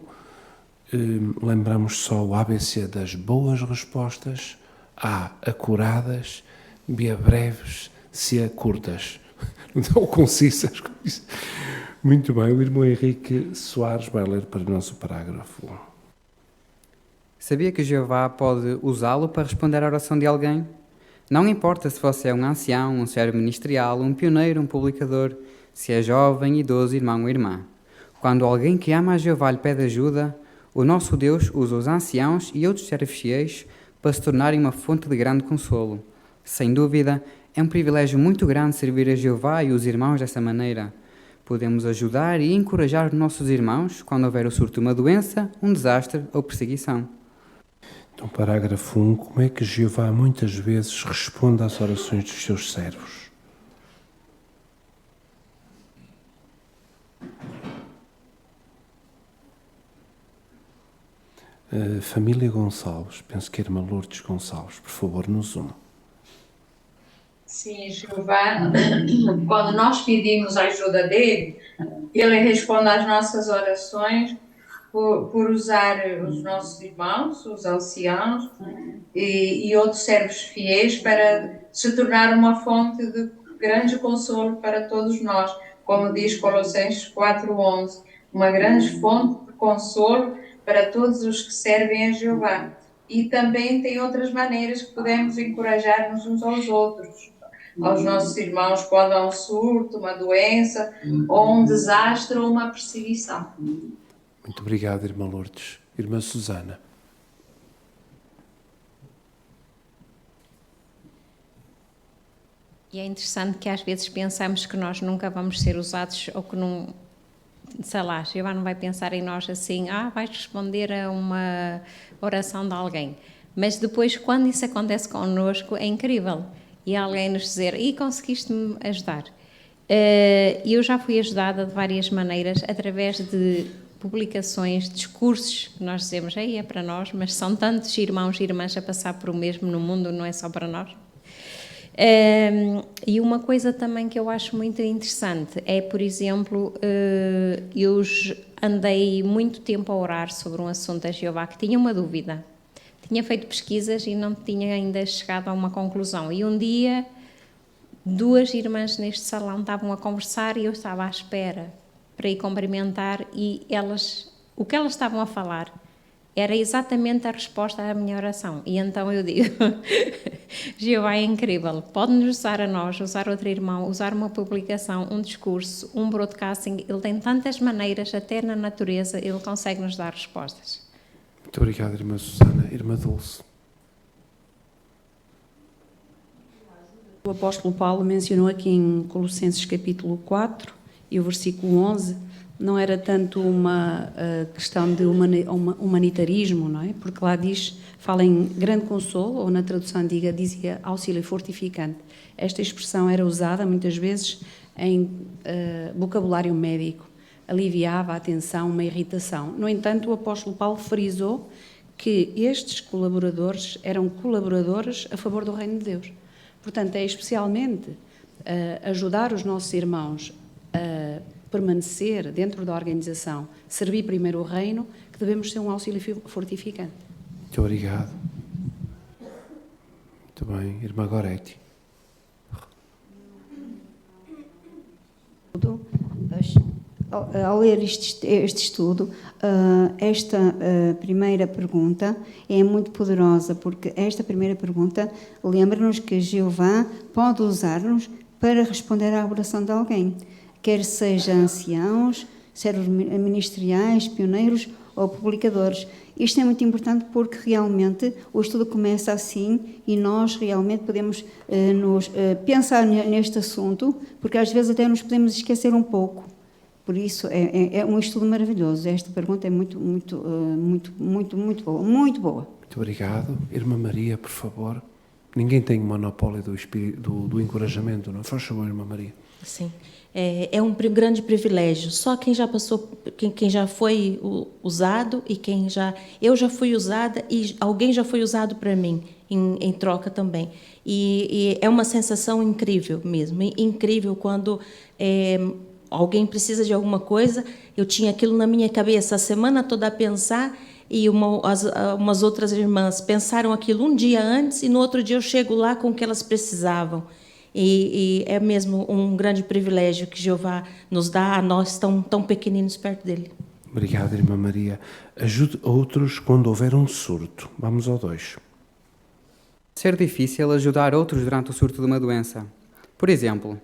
Speaker 3: Lembramos só o ABC das boas respostas. A, acuradas. B, a breves. C, a curtas. Não concisas. Muito bem, o irmão Henrique Soares vai ler para nós o parágrafo 1.
Speaker 4: Sabia que Jeová pode usá-lo para responder à oração de alguém? Não importa se você é um ancião, um servo ministerial, um pioneiro, um publicador, se é jovem, idoso, irmão ou irmã. Quando alguém que ama a Jeová lhe pede ajuda, o nosso Deus usa os anciãos e outros servos fiéis para se tornarem uma fonte de grande consolo. Sem dúvida, é um privilégio muito grande servir a Jeová e os irmãos dessa maneira. Podemos ajudar e encorajar os nossos irmãos quando houver o surto de uma doença, um desastre ou perseguição.
Speaker 3: Então, parágrafo 1. Como é que Jeová muitas vezes responde às orações dos seus servos? Família Gonçalves, penso que a irmã Lourdes Gonçalves, por favor, no Zoom.
Speaker 5: Sim, Jeová, quando nós pedimos a ajuda dele, ele responde às nossas orações por usar os nossos irmãos, os anciãos e outros servos fiéis para se tornar uma fonte de grande consolo para todos nós, como diz Colossenses 4:11, uma grande fonte de consolo para todos os que servem a Jeová. E também tem outras maneiras que podemos encorajar-nos uns aos outros, aos nossos irmãos quando há um surto, uma doença, ou um desastre ou uma perseguição.
Speaker 3: Muito obrigado, irmã Lourdes. Irmã Susana.
Speaker 6: E é interessante que às vezes pensamos que nós nunca vamos ser usados ou que não, sei lá, Jeová não vai pensar em nós assim, vais responder a uma oração de alguém. Mas depois, quando isso acontece connosco, é incrível. E alguém nos dizer, conseguiste-me ajudar. Eu já fui ajudada de várias maneiras, através de publicações, discursos, que nós dizemos, é para nós, mas são tantos irmãos e irmãs a passar por o mesmo no mundo, não é só para nós. E uma coisa também que eu acho muito interessante é, por exemplo, eu andei muito tempo a orar sobre um assunto a Jeová que tinha uma dúvida. Tinha feito pesquisas e não tinha ainda chegado a uma conclusão. E um dia, 2 irmãs neste salão estavam a conversar e eu estava à espera para ir cumprimentar e o que elas estavam a falar era exatamente a resposta à minha oração. E então eu digo, Jeová é incrível, pode-nos usar a nós, usar outro irmão, usar uma publicação, um discurso, um broadcasting, ele tem tantas maneiras, até na natureza, ele consegue nos dar respostas.
Speaker 3: Muito obrigado, irmã Susana. Irmã Dulce.
Speaker 7: O apóstolo Paulo mencionou aqui em Colossenses capítulo 4 e o versículo 11, não era tanto uma questão de humanitarismo, não é? Porque lá fala em grande consolo, ou na tradução antiga dizia auxílio fortificante. Esta expressão era usada muitas vezes em vocabulário médico, aliviava a tensão, uma irritação. No entanto, o apóstolo Paulo frisou que estes colaboradores eram colaboradores a favor do reino de Deus. Portanto, é especialmente ajudar os nossos irmãos a permanecer dentro da organização, servir primeiro o reino, que devemos ser um auxílio fortificante.
Speaker 3: Muito obrigado. Muito bem. Irmã Goretti.
Speaker 8: Ao ler este estudo, esta primeira pergunta é muito poderosa, porque esta primeira pergunta lembra-nos que Jeová pode usar-nos para responder à oração de alguém, quer seja anciãos, servos ministeriais, pioneiros ou publicadores. Isto é muito importante porque realmente o estudo começa assim e nós realmente podemos pensar neste assunto, porque às vezes até nos podemos esquecer um pouco. Por isso é um estudo maravilhoso. Esta pergunta é muito boa, muito boa.
Speaker 3: Muito obrigado. Irmã Maria, por favor. Ninguém tem monopólio do encorajamento, não? Faz favor, Irmã Maria.
Speaker 9: Sim. É um grande privilégio. Só quem já passou, quem já foi usado e eu já fui usada e alguém já foi usado para mim em troca também. E é uma sensação incrível mesmo, incrível quando alguém precisa de alguma coisa. Eu tinha aquilo na minha cabeça a semana toda a pensar e umas outras irmãs pensaram aquilo um dia antes e no outro dia eu chego lá com o que elas precisavam. E é mesmo um grande privilégio que Jeová nos dá a nós tão pequeninos perto dele.
Speaker 3: Obrigado, Irmã Maria. Ajude outros quando houver um surto. Vamos ao 2.
Speaker 4: Ser difícil ajudar outros durante o surto de uma doença. Por exemplo,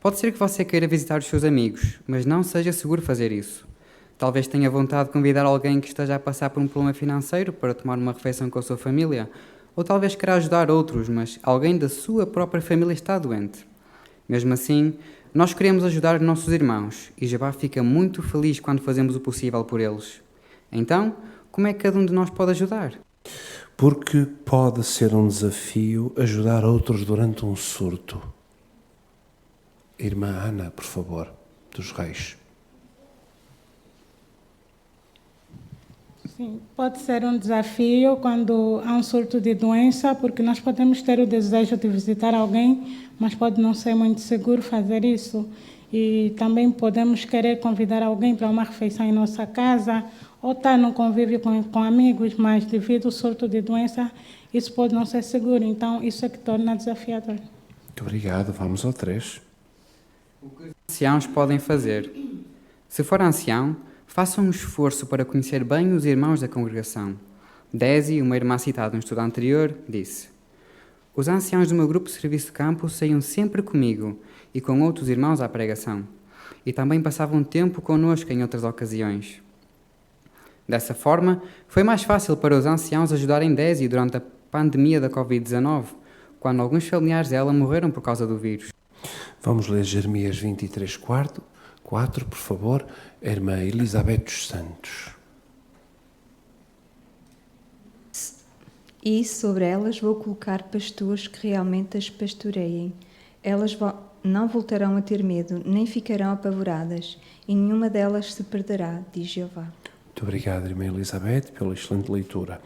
Speaker 4: pode ser que você queira visitar os seus amigos, mas não seja seguro fazer isso. Talvez tenha vontade de convidar alguém que esteja a passar por um problema financeiro para tomar uma refeição com a sua família, ou talvez queira ajudar outros, mas alguém da sua própria família está doente. Mesmo assim, nós queremos ajudar os nossos irmãos e Jeová fica muito feliz quando fazemos o possível por eles. Então, como é que cada um de nós pode ajudar?
Speaker 3: Porque pode ser um desafio ajudar outros durante um surto. Irmã Ana, por favor, dos Reis.
Speaker 10: Sim, pode ser um desafio quando há um surto de doença, porque nós podemos ter o desejo de visitar alguém, mas pode não ser muito seguro fazer isso. E também podemos querer convidar alguém para uma refeição em nossa casa, ou estar no convívio com amigos, mas devido ao surto de doença, isso pode não ser seguro. Então, isso é que torna desafiador.
Speaker 3: Muito obrigado. Vamos ao 3.
Speaker 4: O que os anciãos podem fazer? Se for ancião, faça um esforço para conhecer bem os irmãos da congregação. Desi, uma irmã citada no estudo anterior, disse: os anciãos do meu grupo de serviço de campo saíam sempre comigo e com outros irmãos à pregação, e também passavam tempo connosco em outras ocasiões. Dessa forma, foi mais fácil para os anciãos ajudarem Desi durante a pandemia da Covid-19, quando alguns familiares dela morreram por causa do vírus.
Speaker 3: Vamos ler Jeremias 23:4, por favor, a irmã Elizabeth dos Santos.
Speaker 11: E sobre elas vou colocar pastores que realmente as pastoreiem. Elas não voltarão a ter medo, nem ficarão apavoradas, e nenhuma delas se perderá, diz Jeová.
Speaker 3: Muito obrigado, irmã Elizabeth, pela excelente leitura.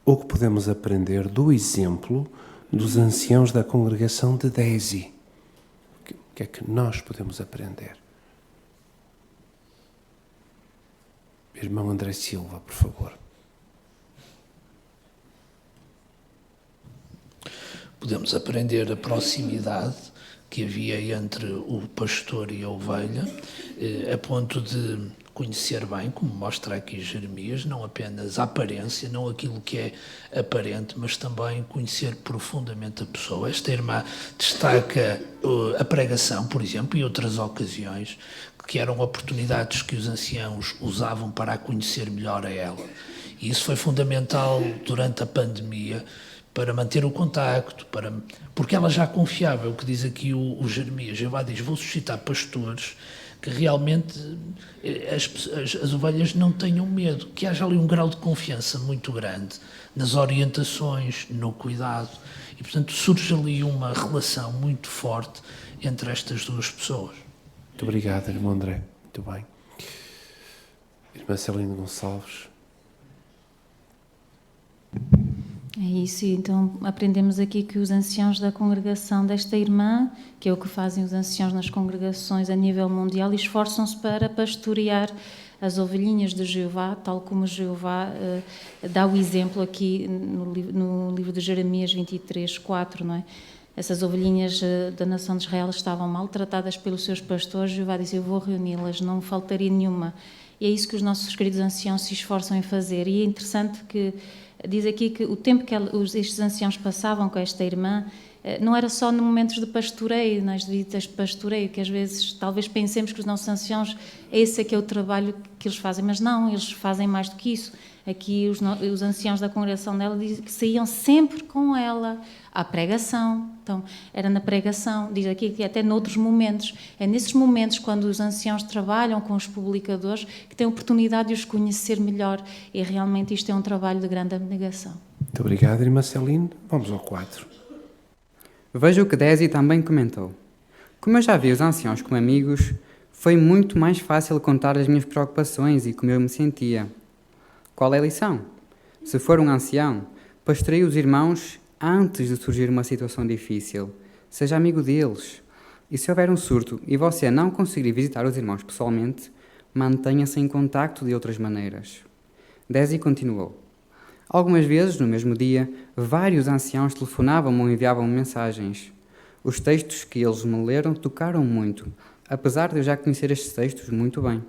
Speaker 3: O que podemos aprender do exemplo dos anciãos da congregação de Desi? O que é que nós podemos aprender? Irmão André Silva, por favor.
Speaker 1: Podemos aprender a proximidade que havia entre o pastor e a ovelha, a ponto de conhecer bem, como mostra aqui Jeremias, não apenas a aparência, não aquilo que é aparente, mas também conhecer profundamente a pessoa. Esta irmã destaca a pregação, por exemplo, e outras ocasiões, que eram oportunidades que os anciãos usavam para a conhecer melhor a ela. E isso foi fundamental durante a pandemia, para manter o contacto, porque ela já confiava, o que diz aqui o Jeremias. Jeová diz: vou suscitar pastores que realmente as ovelhas não tenham medo, que haja ali um grau de confiança muito grande nas orientações, no cuidado, e portanto surge ali uma relação muito forte entre estas duas pessoas.
Speaker 3: Muito obrigado, irmão André. Muito bem. Irmã Celina Gonçalves.
Speaker 12: É isso, então aprendemos aqui que os anciãos da congregação desta irmã, que é o que fazem os anciãos nas congregações a nível mundial, esforçam-se para pastorear as ovelhinhas de Jeová, tal como Jeová dá o exemplo aqui no livro de Jeremias 23:4, não é? Essas ovelhinhas da nação de Israel estavam maltratadas pelos seus pastores. Jeová disse: eu vou reuni-las, não faltaria nenhuma. E é isso que os nossos queridos anciãos se esforçam em fazer. E é interessante que diz aqui que o tempo que estes anciãos passavam com esta irmã não era só no momentos de pastoreio, nas visitas de pastoreio, que às vezes talvez pensemos que os nossos anciãos, esse é que é o trabalho que eles fazem, mas não, eles fazem mais do que isso. Aqui os anciãos da congregação dela dizem que saíam sempre com ela à pregação. Então, era na pregação, diz aqui que até noutros momentos. É nesses momentos, quando os anciãos trabalham com os publicadores, que têm a oportunidade de os conhecer melhor. E realmente isto é um trabalho de grande abnegação.
Speaker 3: Muito obrigado, irmã Celine. Vamos ao 4.
Speaker 4: Veja o que Desi também comentou. Como eu já vi os anciãos como amigos, foi muito mais fácil contar as minhas preocupações e como eu me sentia. Qual é a lição? Se for um ancião, pastoreie os irmãos antes de surgir uma situação difícil. Seja amigo deles. E se houver um surto e você não conseguir visitar os irmãos pessoalmente, mantenha-se em contacto de outras maneiras. Desi continuou. Algumas vezes, no mesmo dia, vários anciãos telefonavam-me ou enviavam-me mensagens. Os textos que eles me leram tocaram muito, apesar de eu já conhecer estes textos muito bem.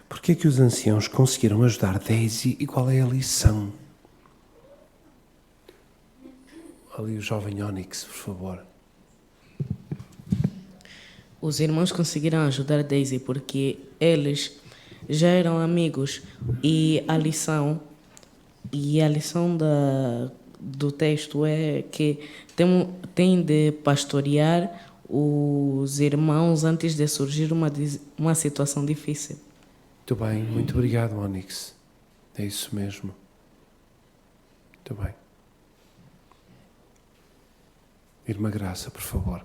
Speaker 3: Por que é que os anciãos conseguiram ajudar Daisy e qual é a lição? Ali o jovem Onyx, por favor.
Speaker 13: Os irmãos conseguiram ajudar Daisy porque eles já eram amigos e a lição do texto é que tem de pastorear os irmãos antes de surgir uma situação difícil.
Speaker 3: Muito bem, muito obrigado, Onyx. É isso mesmo. Muito bem. Irmã Graça, por favor.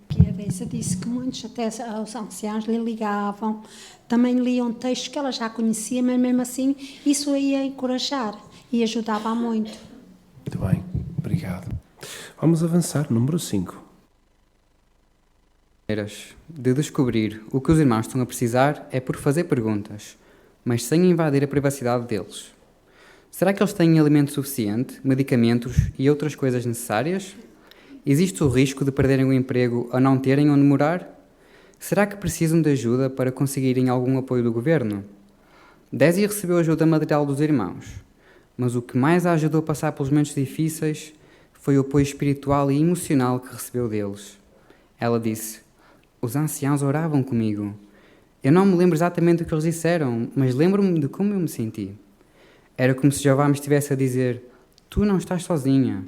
Speaker 14: Que a Bessa disse que muitos, até os anciãos, lhe ligavam, também liam textos que ela já conhecia, mas mesmo assim isso ia encorajar e ajudava muito.
Speaker 3: Muito bem, obrigado. Vamos avançar, número 5.
Speaker 4: De descobrir o que os irmãos estão a precisar é por fazer perguntas, mas sem invadir a privacidade deles. Será que eles têm alimento suficiente, medicamentos e outras coisas necessárias? Existe o risco de perderem o emprego ou não terem onde morar? Será que precisam de ajuda para conseguirem algum apoio do governo? Desi recebeu ajuda material dos irmãos, mas o que mais a ajudou a passar pelos momentos difíceis foi o apoio espiritual e emocional que recebeu deles. Ela disse: os anciãos oravam comigo. Eu não me lembro exatamente o que eles disseram, mas lembro-me de como eu me senti. Era como se Jeová me estivesse a dizer: tu não estás sozinha.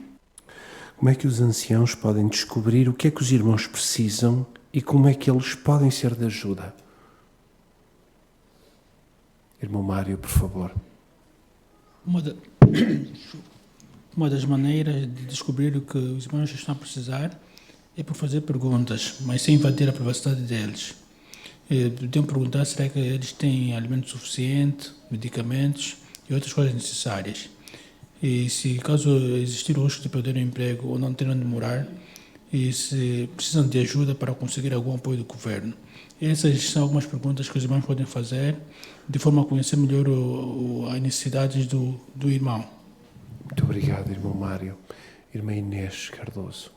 Speaker 3: Como é que os anciãos podem descobrir o que é que os irmãos precisam e como é que eles podem ser de ajuda? Irmão Mário, por favor.
Speaker 15: Uma das maneiras de descobrir o que os irmãos estão a precisar é por fazer perguntas, mas sem invadir a privacidade deles. Podemos perguntar: será que eles têm alimento suficiente, medicamentos e outras coisas necessárias? E se caso existir o risco de perder o emprego ou não ter onde morar, e se precisam de ajuda para conseguir algum apoio do governo. Essas são algumas perguntas que os irmãos podem fazer de forma a conhecer melhor as necessidades do irmão.
Speaker 3: Muito obrigado, irmão Mário. Irmã Inês Cardoso.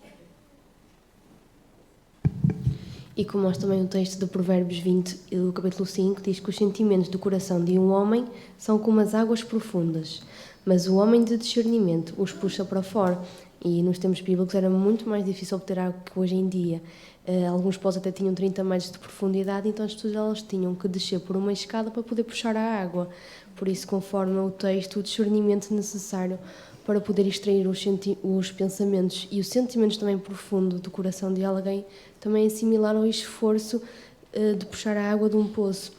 Speaker 16: E como mostra também o texto de Provérbios 20, do capítulo 5, diz que os sentimentos do coração de um homem são como as águas profundas, mas o homem de discernimento os puxa para fora. E nos tempos bíblicos era muito mais difícil obter água que hoje em dia. Alguns poços até tinham 30 metros de profundidade, então as pessoas elas tinham que descer por uma escada para poder puxar a água. Por isso, conforme o texto, o discernimento necessário para poder extrair os pensamentos e os sentimentos também profundos do coração de alguém também é similar ao esforço de puxar a água de um poço.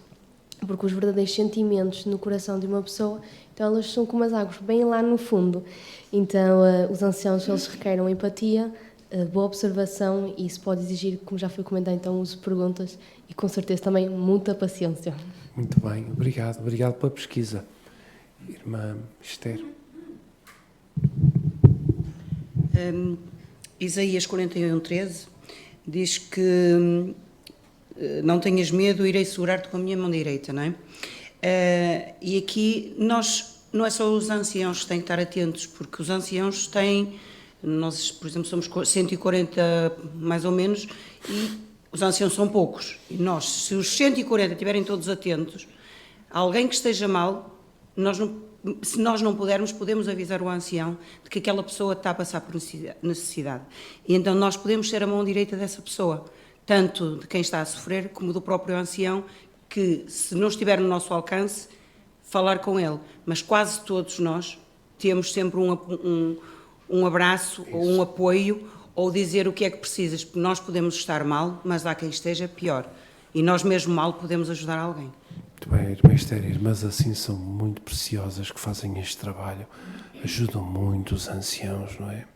Speaker 16: Porque os verdadeiros sentimentos no coração de uma pessoa, então elas são como as águas, bem lá no fundo. Então, os anciãos, eles requerem empatia, boa observação, e isso pode exigir, como já foi comentado, então, uso de perguntas e, com certeza, também muita paciência.
Speaker 3: Muito bem, obrigado. Obrigado pela pesquisa. Irmã Esther.
Speaker 17: Isaías 41:13 diz que não tenhas medo, irei segurar-te com a minha mão direita, não é? E aqui não é só os anciãos que têm que estar atentos, porque os anciãos têm, nós, por exemplo, somos 140 mais ou menos, e os anciãos são poucos, e nós, se os 140 estiverem todos atentos, alguém que esteja mal, se nós não pudermos, podemos avisar o ancião de que aquela pessoa está a passar por necessidade. E então nós podemos ser a mão direita dessa pessoa, tanto de quem está a sofrer, como do próprio ancião, que, se não estiver no nosso alcance, falar com ele. Mas quase todos nós temos sempre um abraço ou um apoio, ou dizer o que é que precisas, porque nós podemos estar mal, mas há quem esteja pior. E nós mesmo mal podemos ajudar alguém.
Speaker 3: Muito bem, Irmã Esther, irmãs assim são muito preciosas que fazem este trabalho, ajudam muito os anciãos, não é?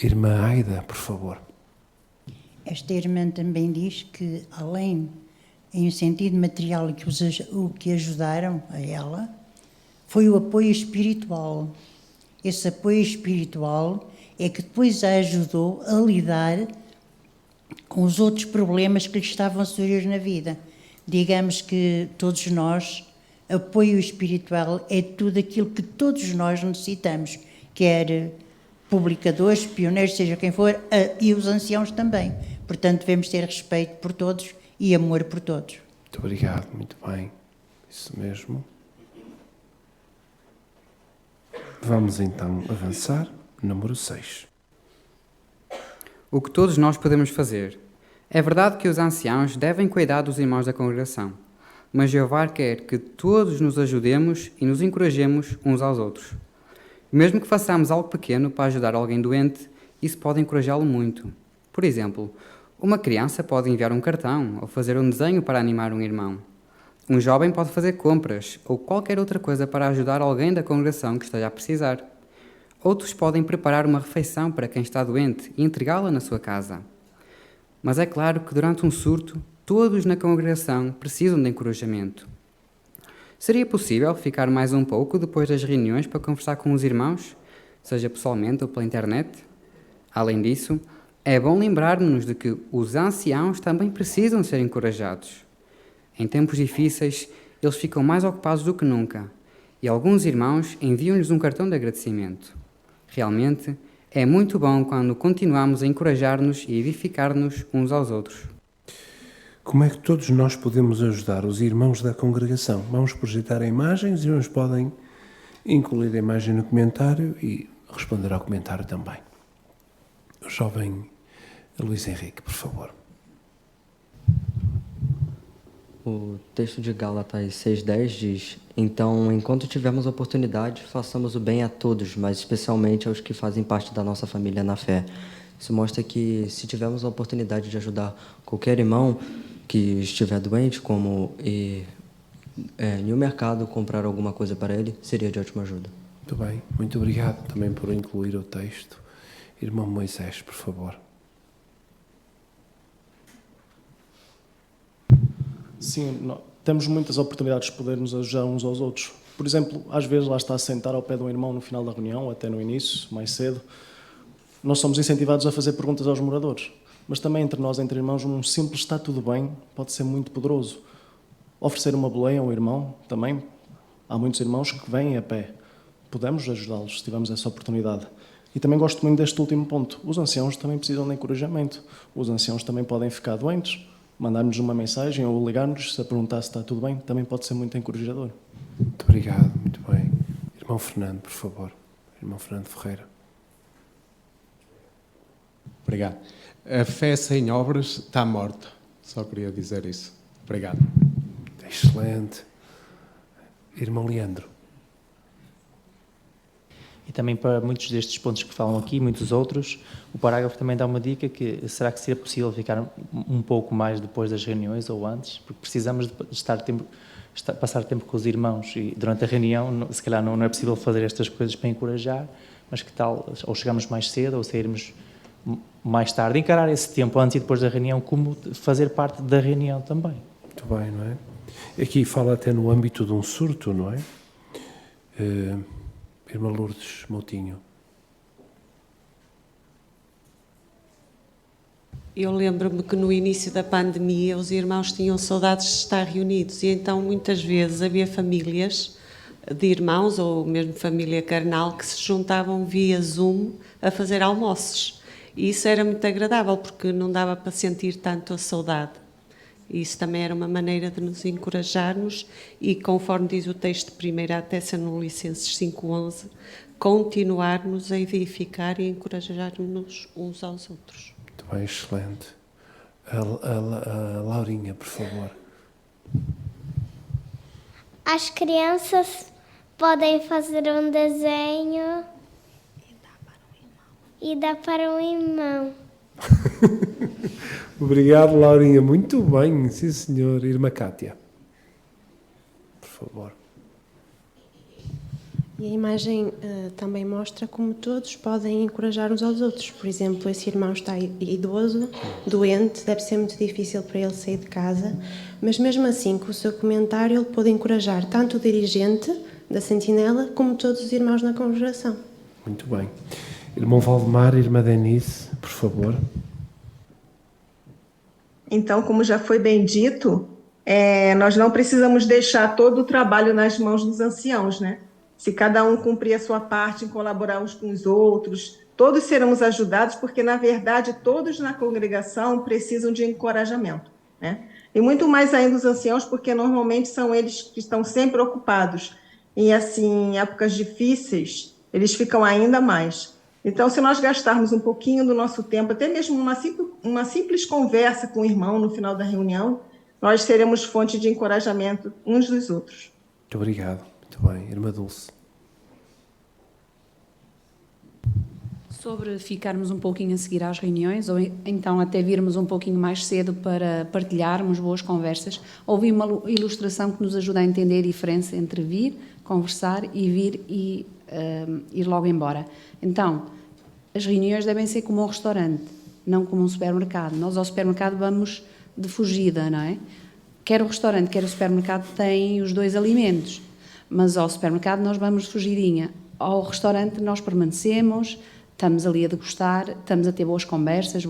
Speaker 3: Irmã Aida, por favor.
Speaker 18: Esta irmã também diz que, além, em sentido material, o que ajudaram a ela, foi o apoio espiritual. Esse apoio espiritual é que depois a ajudou a lidar com os outros problemas que lhe estavam a surgir na vida. Digamos que todos nós, apoio espiritual é tudo aquilo que todos nós necessitamos, quer publicadores, pioneiros, seja quem for, e os anciãos também. Portanto, devemos ter respeito por todos e amor por todos.
Speaker 3: Muito obrigado, muito bem. Isso mesmo. Vamos então avançar. Número 6.
Speaker 4: O que todos nós podemos fazer. É verdade que os anciãos devem cuidar dos irmãos da congregação, mas Jeová quer que todos nos ajudemos e nos encorajemos uns aos outros. Mesmo que façamos algo pequeno para ajudar alguém doente, isso pode encorajá-lo muito. Por exemplo, uma criança pode enviar um cartão ou fazer um desenho para animar um irmão. Um jovem pode fazer compras ou qualquer outra coisa para ajudar alguém da congregação que esteja a precisar. Outros podem preparar uma refeição para quem está doente e entregá-la na sua casa. Mas é claro que durante um surto, todos na congregação precisam de encorajamento. Seria possível ficar mais um pouco depois das reuniões para conversar com os irmãos, seja pessoalmente ou pela internet? Além disso, é bom lembrar-nos de que os anciãos também precisam ser encorajados. Em tempos difíceis, eles ficam mais ocupados do que nunca, e alguns irmãos enviam-lhes um cartão de agradecimento. Realmente, é muito bom quando continuamos a encorajar-nos e edificar-nos uns aos outros.
Speaker 3: Como é que todos nós podemos ajudar os irmãos da congregação? Vamos projetar a imagem, os irmãos podem incluir a imagem no comentário e responder ao comentário também. O jovem Luís Henrique, por favor.
Speaker 19: O texto de Gálatas 6,10 diz: então, enquanto tivermos oportunidade, façamos o bem a todos, mas especialmente aos que fazem parte da nossa família na fé. Isso mostra que, se tivermos a oportunidade de ajudar qualquer irmão que estiver doente, como ir no mercado comprar alguma coisa para ele, seria de ótima ajuda.
Speaker 3: Muito bem, muito obrigado também por incluir o texto. Irmão Moisés, por favor.
Speaker 20: Sim, temos muitas oportunidades de podermos ajudar uns aos outros. Por exemplo, às vezes lá está a sentar ao pé de um irmão no final da reunião, ou até no início, mais cedo. Nós somos incentivados a fazer perguntas aos moradores, mas também entre nós, entre irmãos, um simples está tudo bem pode ser muito poderoso. Oferecer uma boleia a um irmão também. Há muitos irmãos que vêm a pé. Podemos ajudá-los se tivermos essa oportunidade. E também gosto muito deste último ponto. Os anciãos também precisam de encorajamento. Os anciãos também podem ficar doentes. Mandar-nos uma mensagem ou ligar-nos a perguntar se está tudo bem, também pode ser muito encorajador.
Speaker 3: Muito obrigado, muito bem. Irmão Fernando, por favor. Irmão Fernando Ferreira.
Speaker 21: Obrigado. A fé sem obras está morta. Só queria dizer isso. Obrigado.
Speaker 3: Excelente. Irmão Leandro.
Speaker 22: E também para muitos destes pontos que falam aqui, muitos outros, o parágrafo também dá uma dica que será que seria possível ficar um pouco mais depois das reuniões ou antes, porque precisamos de passar tempo com os irmãos e durante a reunião se calhar não é possível fazer estas coisas para encorajar, mas que tal ou chegamos mais cedo ou sairmos mais tarde, encarar esse tempo antes e depois da reunião como fazer parte da reunião também.
Speaker 3: Muito bem, não é? Aqui fala até no âmbito de um surto, não é? Irmã Lourdes Moutinho.
Speaker 23: Eu lembro-me que no início da pandemia os irmãos tinham saudades de estar reunidos e então muitas vezes havia famílias de irmãos ou mesmo família carnal que se juntavam via Zoom a fazer almoços. E isso era muito agradável, porque não dava para sentir tanto a saudade. E isso também era uma maneira de nos encorajarmos e, conforme diz o texto de 1 Tessalonicenses 5:11, continuarmos a edificar e encorajar-nos uns aos outros.
Speaker 3: Muito bem, excelente. A Laurinha, por favor.
Speaker 2: As crianças podem fazer um desenho e dar para um irmão.
Speaker 3: Obrigado, Laurinha. Muito bem, sim senhor. Irmã Cátia, por favor.
Speaker 5: E a imagem também mostra como todos podem encorajar uns aos outros. Por exemplo, esse irmão está idoso, doente, deve ser muito difícil para ele sair de casa, mas mesmo assim, com o seu comentário, ele pode encorajar tanto o dirigente da Sentinela como todos os irmãos na congregação.
Speaker 3: Muito bem. Irmão Valdemar, irmã Denise, por favor.
Speaker 6: Então, como já foi bem dito, nós não precisamos deixar todo o trabalho nas mãos dos anciãos, né? Se cada um cumprir a sua parte em colaborar uns com os outros, todos seremos ajudados, porque, na verdade, todos na congregação precisam de encorajamento, né? E muito mais ainda os anciãos, porque normalmente são eles que estão sempre ocupados. E, assim, em épocas difíceis, eles ficam ainda mais. Então, se nós gastarmos um pouquinho do nosso tempo, até mesmo uma simples conversa com o irmão no final da reunião, nós seremos fonte de encorajamento uns dos outros.
Speaker 3: Muito obrigado. Muito bem. Irmã Dulce.
Speaker 7: Sobre ficarmos um pouquinho a seguir às reuniões, ou então até virmos um pouquinho mais cedo para partilharmos boas conversas, houve uma ilustração que nos ajuda a entender a diferença entre vir, conversar e vir e ir logo embora. Então, as reuniões devem ser como um restaurante, não como um supermercado. Nós ao supermercado vamos de fugida, não é? Quer o restaurante, quer o supermercado têm os dois alimentos, mas ao supermercado nós vamos de fugidinha. Ao restaurante nós permanecemos, estamos ali a degustar, estamos a ter boas conversas,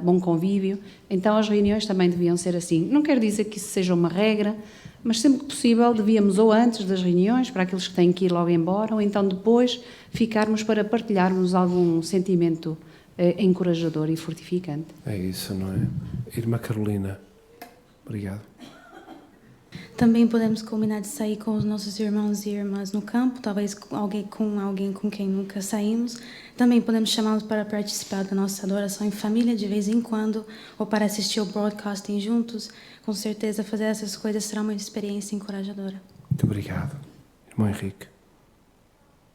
Speaker 7: bom convívio. Então as reuniões também deviam ser assim. Não quero dizer que isso seja uma regra, mas sempre que possível devíamos ou antes das reuniões, para aqueles que têm que ir logo embora, ou então depois ficarmos para partilharmos algum sentimento encorajador e fortificante.
Speaker 3: É isso, não é? Irmã Carolina, obrigado.
Speaker 24: Também podemos combinar de sair com os nossos irmãos e irmãs no campo, talvez com alguém com quem nunca saímos. Também podemos chamá-los para participar da nossa adoração em família de vez em quando, ou para assistir ao broadcasting juntos. Com certeza, fazer essas coisas será uma experiência encorajadora.
Speaker 3: Muito obrigado. Irmão Henrique.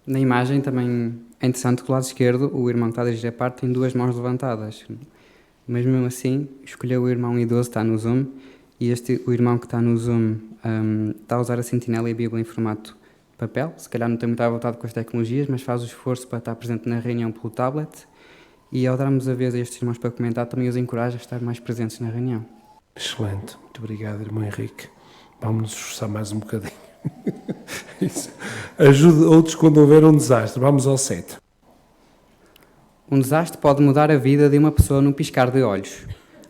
Speaker 4: Na imagem também é interessante que do lado esquerdo o irmão que está a dirigir a parte tem duas mãos levantadas. Mas mesmo assim, escolheu o irmão idoso que está no Zoom, e o irmão que está no Zoom está a usar a Sentinela e a Bíblia em formato papel. Se calhar não tem muita vontade com as tecnologias, mas faz o esforço para estar presente na reunião pelo tablet. E ao darmos a vez a estes irmãos para comentar, também os encoraja a estar mais presentes na reunião.
Speaker 3: Excelente. Muito obrigado, irmão Henrique. Vamos nos esforçar mais um bocadinho. Isso. Ajude outros quando houver um desastre. Vamos ao 7.
Speaker 4: Um desastre pode mudar a vida de uma pessoa num piscar de olhos.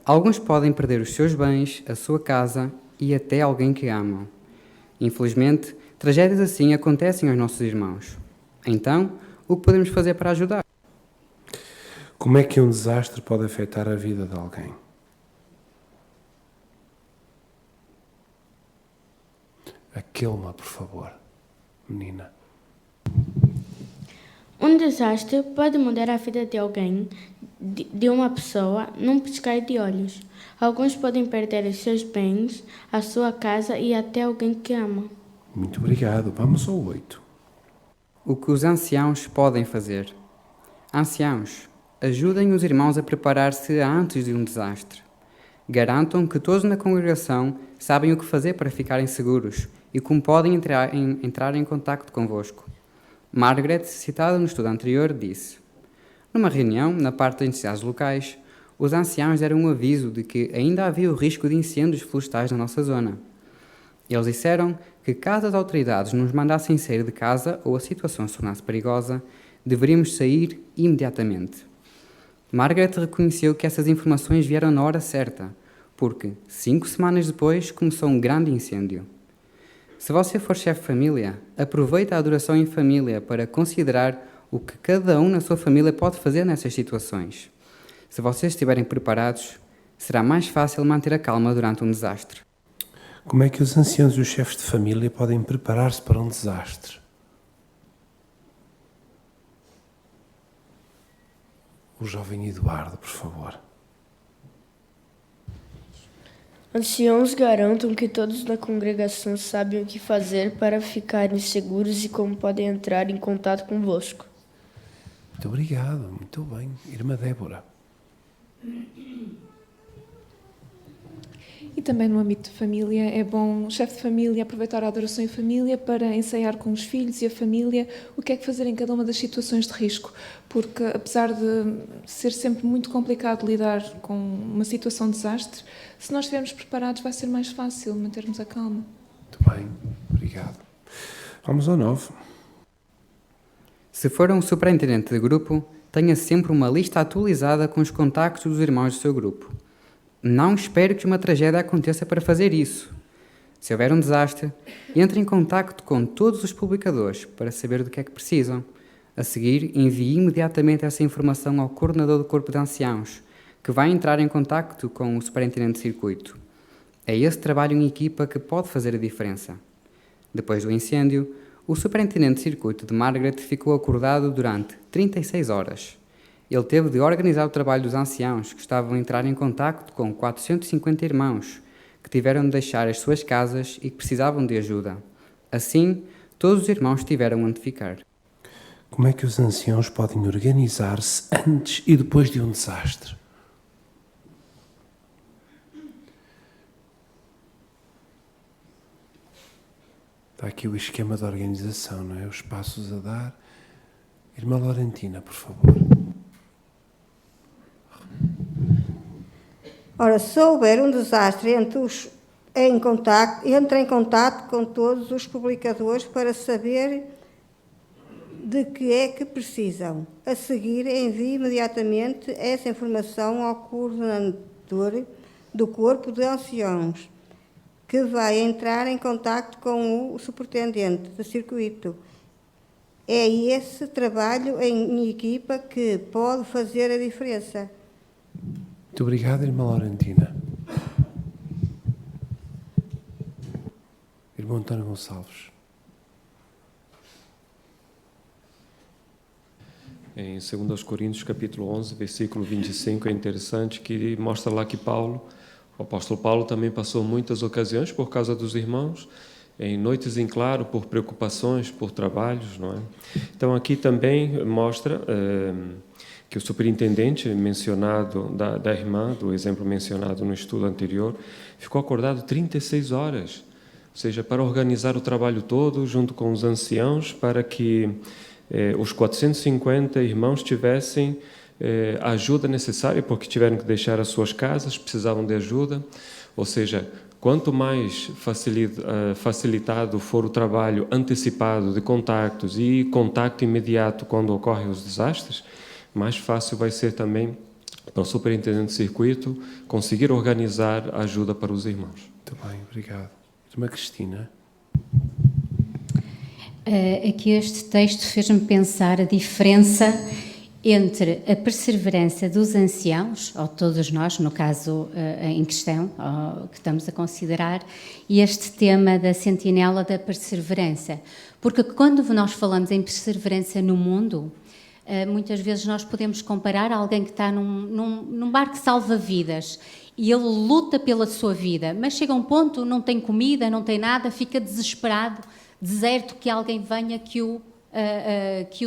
Speaker 4: Alguns podem perder os seus bens, a sua casa e até alguém que amam. Infelizmente, tragédias assim acontecem aos nossos irmãos. Então, o que podemos fazer para ajudar?
Speaker 3: Como é que um desastre pode afetar a vida de alguém? Aquilma, por favor, menina.
Speaker 25: Um desastre pode mudar a vida de alguém, de uma pessoa, num piscar de olhos. Alguns podem perder os seus bens, a sua casa e até alguém que ama.
Speaker 3: Muito obrigado. Vamos ao 8.
Speaker 4: O que os anciãos podem fazer? Anciãos, ajudem os irmãos a preparar-se antes de um desastre. Garantam que todos na congregação sabem o que fazer para ficarem seguros e como podem entrar em contacto convosco. Margaret, citada no estudo anterior, disse: numa reunião, na parte das necessidades locais, os anciãos deram um aviso de que ainda havia o risco de incêndios florestais na nossa zona. Eles disseram que, caso as autoridades nos mandassem sair de casa ou a situação se tornasse perigosa, deveríamos sair imediatamente. Margaret reconheceu que essas informações vieram na hora certa, porque 5 semanas depois começou um grande incêndio. Se você for chefe de família, aproveite a adoração em família para considerar o que cada um na sua família pode fazer nessas situações. Se vocês estiverem preparados, será mais fácil manter a calma durante um desastre.
Speaker 3: Como é que os anciãos e os chefes de família podem preparar-se para um desastre? O jovem Eduardo, por favor.
Speaker 1: Anciãos garantam que todos na congregação sabem o que fazer para ficarem seguros e como podem entrar em contato convosco.
Speaker 3: Muito obrigado, muito bem. Irmã Débora.
Speaker 8: E também no âmbito de família, é bom o chefe de família aproveitar a adoração em família para ensaiar com os filhos e a família o que é que fazer em cada uma das situações de risco, porque apesar de ser sempre muito complicado lidar com uma situação de desastre, se nós estivermos preparados vai ser mais fácil mantermos a calma.
Speaker 3: Muito bem, obrigado. Vamos ao 9.
Speaker 4: Se for um superintendente de grupo, tenha sempre uma lista atualizada com os contactos dos irmãos do seu grupo. Não espere que uma tragédia aconteça para fazer isso. Se houver um desastre, entre em contacto com todos os publicadores para saber do que é que precisam. A seguir, envie imediatamente essa informação ao coordenador do corpo de anciãos, que vai entrar em contacto com o superintendente de circuito. É esse trabalho em equipa que pode fazer a diferença. Depois do incêndio, o superintendente de circuito de Margaret ficou acordado durante 36 horas. Ele teve de organizar o trabalho dos anciãos, que estavam a entrar em contacto com 450 irmãos, que tiveram de deixar as suas casas e que precisavam de ajuda. Assim, todos os irmãos tiveram onde ficar.
Speaker 3: Como é que os anciãos podem organizar-se antes e depois de um desastre? Está aqui o esquema de organização, não é? Os passos a dar. Irmã Laurentina, por favor.
Speaker 9: Ora, se houver um desastre, entra em contato com todos os publicadores para saber de que é que precisam. A seguir, envie imediatamente essa informação ao coordenador do corpo de anciãos, que vai entrar em contato com o superintendente de circuito. É esse trabalho em equipa que pode fazer a diferença.
Speaker 3: Muito obrigado, irmã Laurentina. Irmão António Gonçalves.
Speaker 10: Em 2 Coríntios, capítulo 11, versículo 25, é interessante que mostra lá que o apóstolo Paulo também passou muitas ocasiões por causa dos irmãos, em noites em claro, por preocupações, por trabalhos, não é? Então aqui também mostra que o superintendente mencionado da irmã, do exemplo mencionado no estudo anterior, ficou acordado 36 horas, ou seja, para organizar o trabalho todo junto com os anciãos, para que os 450 irmãos tivessem a ajuda necessária, porque tiveram que deixar as suas casas, precisavam de ajuda, ou seja, quanto mais facilitado for o trabalho antecipado de contactos e contato imediato quando ocorrem os desastres, mais fácil vai ser também para o superintendente de circuito conseguir organizar a ajuda para os irmãos.
Speaker 3: Muito bem, obrigado. Irmã Cristina.
Speaker 11: Aqui este texto fez-me pensar a diferença entre a perseverança dos anciãos, ou todos nós, no caso em questão, que estamos a considerar, e este tema da sentinela da perseverança. Porque quando nós falamos em perseverança no mundo, muitas vezes nós podemos comparar alguém que está num barco salva-vidas e ele luta pela sua vida, mas chega a um ponto, não tem comida, não tem nada, fica desesperado, deserto, que alguém venha que o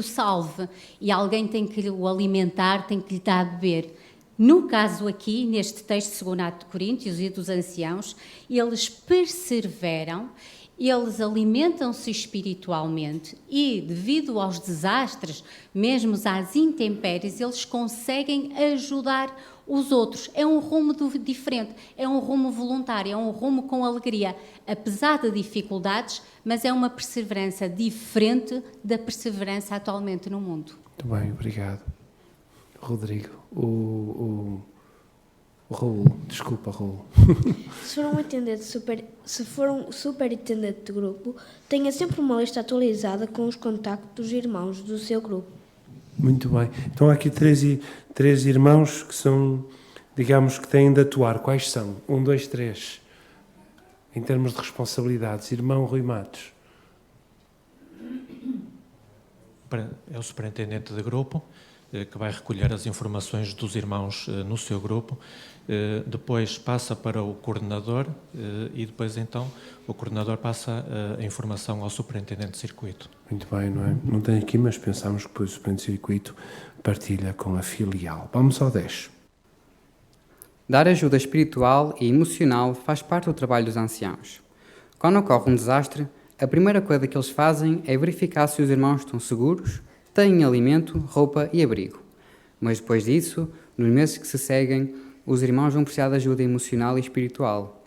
Speaker 11: salve, e alguém tem que o alimentar, tem que lhe dar a beber. No caso aqui, neste texto de 2 Coríntios e dos anciãos, eles perseveram, eles alimentam-se espiritualmente e, devido aos desastres, mesmo às intempéries, eles conseguem ajudar os outros. É um rumo diferente, é um rumo voluntário, é um rumo com alegria, apesar de dificuldades, mas é uma perseverança diferente da perseverança atualmente no mundo.
Speaker 3: Muito bem, obrigado. Rodrigo, o Raul, desculpa, Raul.
Speaker 1: Se for um superintendente de grupo, tenha sempre uma lista atualizada com os contactos dos irmãos do seu grupo.
Speaker 3: Muito bem. Então há aqui três irmãos que são, digamos, que têm de atuar. Quais são? 1, 2, 3. Em termos de responsabilidades. Irmão Rui Matos.
Speaker 12: É o superintendente de grupo, que vai recolher as informações dos irmãos no seu grupo. Depois passa para o coordenador e depois então o coordenador passa a informação ao superintendente de circuito.
Speaker 3: Muito bem, não é? Não tem aqui, mas pensamos que depois o superintendente de circuito partilha com a filial. Vamos ao 10.
Speaker 4: Dar ajuda espiritual e emocional faz parte do trabalho dos anciãos. Quando ocorre um desastre, a primeira coisa que eles fazem é verificar se os irmãos estão seguros, têm alimento, roupa e abrigo. Mas depois disso, nos meses que se seguem, os irmãos vão precisar de ajuda emocional e espiritual.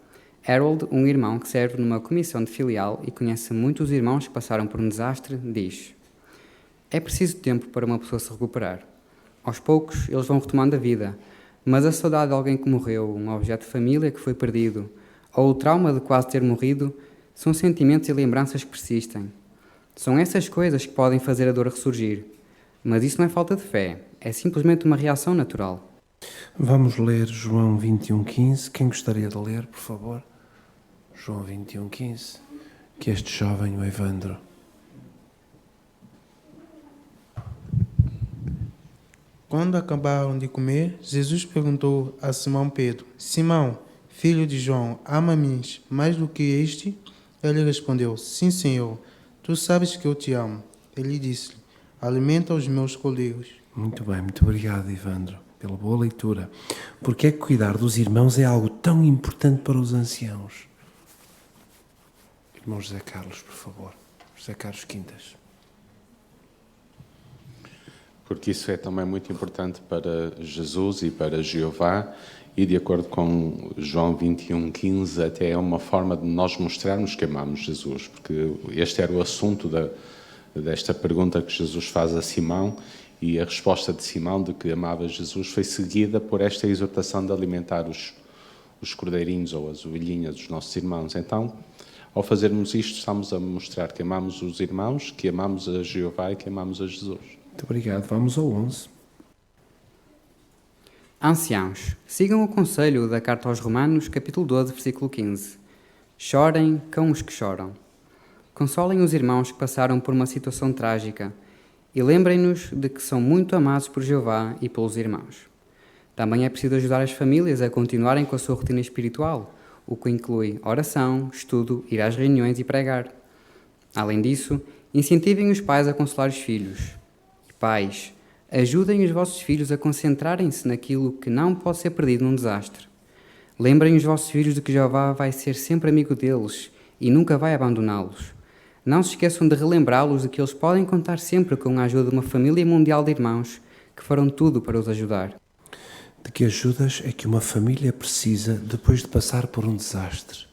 Speaker 4: Harold, um irmão que serve numa comissão de filial e conhece muitos irmãos que passaram por um desastre, diz: é preciso tempo para uma pessoa se recuperar. Aos poucos, eles vão retomando a vida, mas a saudade de alguém que morreu, um objeto de família que foi perdido, ou o trauma de quase ter morrido, são sentimentos e lembranças que persistem. São essas coisas que podem fazer a dor ressurgir. Mas isso não é falta de fé, é simplesmente uma reação natural.
Speaker 3: Vamos ler João 21:15. Quem gostaria de ler, por favor? João 21:15. Que este jovem, o Evandro.
Speaker 13: Quando acabaram de comer, Jesus perguntou a Simão Pedro: Simão, filho de João, ama-me mais do que este? Ele respondeu: Sim, Senhor, tu sabes que eu te amo. Ele disse-lhe: alimenta os meus cordeiros.
Speaker 3: Muito bem, muito obrigado, Evandro, pela boa leitura. Porque é que cuidar dos irmãos é algo tão importante para os anciãos? Irmão José Carlos, por favor. José Carlos Quintas.
Speaker 14: Porque isso é também muito importante para Jesus e para Jeová, e de acordo com João 21:15, até é uma forma de nós mostrarmos que amamos Jesus, porque este era o assunto desta pergunta que Jesus faz a Simão, e a resposta de Simão de que amava Jesus foi seguida por esta exortação de alimentar os cordeirinhos ou as ovelhinhas dos nossos irmãos. Então, ao fazermos isto, estamos a mostrar que amamos os irmãos, que amamos a Jeová e que amamos a Jesus.
Speaker 3: Muito obrigado. Vamos ao 11.
Speaker 4: Anciãos, sigam o conselho da Carta aos Romanos, capítulo 12, versículo 15. Chorem com os que choram. Consolem os irmãos que passaram por uma situação trágica e lembrem-nos de que são muito amados por Jeová e pelos irmãos. Também é preciso ajudar as famílias a continuarem com a sua rotina espiritual, o que inclui oração, estudo, ir às reuniões e pregar. Além disso, incentivem os pais a consolar os filhos. Pais, ajudem os vossos filhos a concentrarem-se naquilo que não pode ser perdido num desastre. Lembrem os vossos filhos de que Jeová vai ser sempre amigo deles e nunca vai abandoná-los. Não se esqueçam de relembrá-los de que eles podem contar sempre com a ajuda de uma família mundial de irmãos que farão tudo para os ajudar.
Speaker 3: De que ajudas é que uma família precisa depois de passar por um desastre?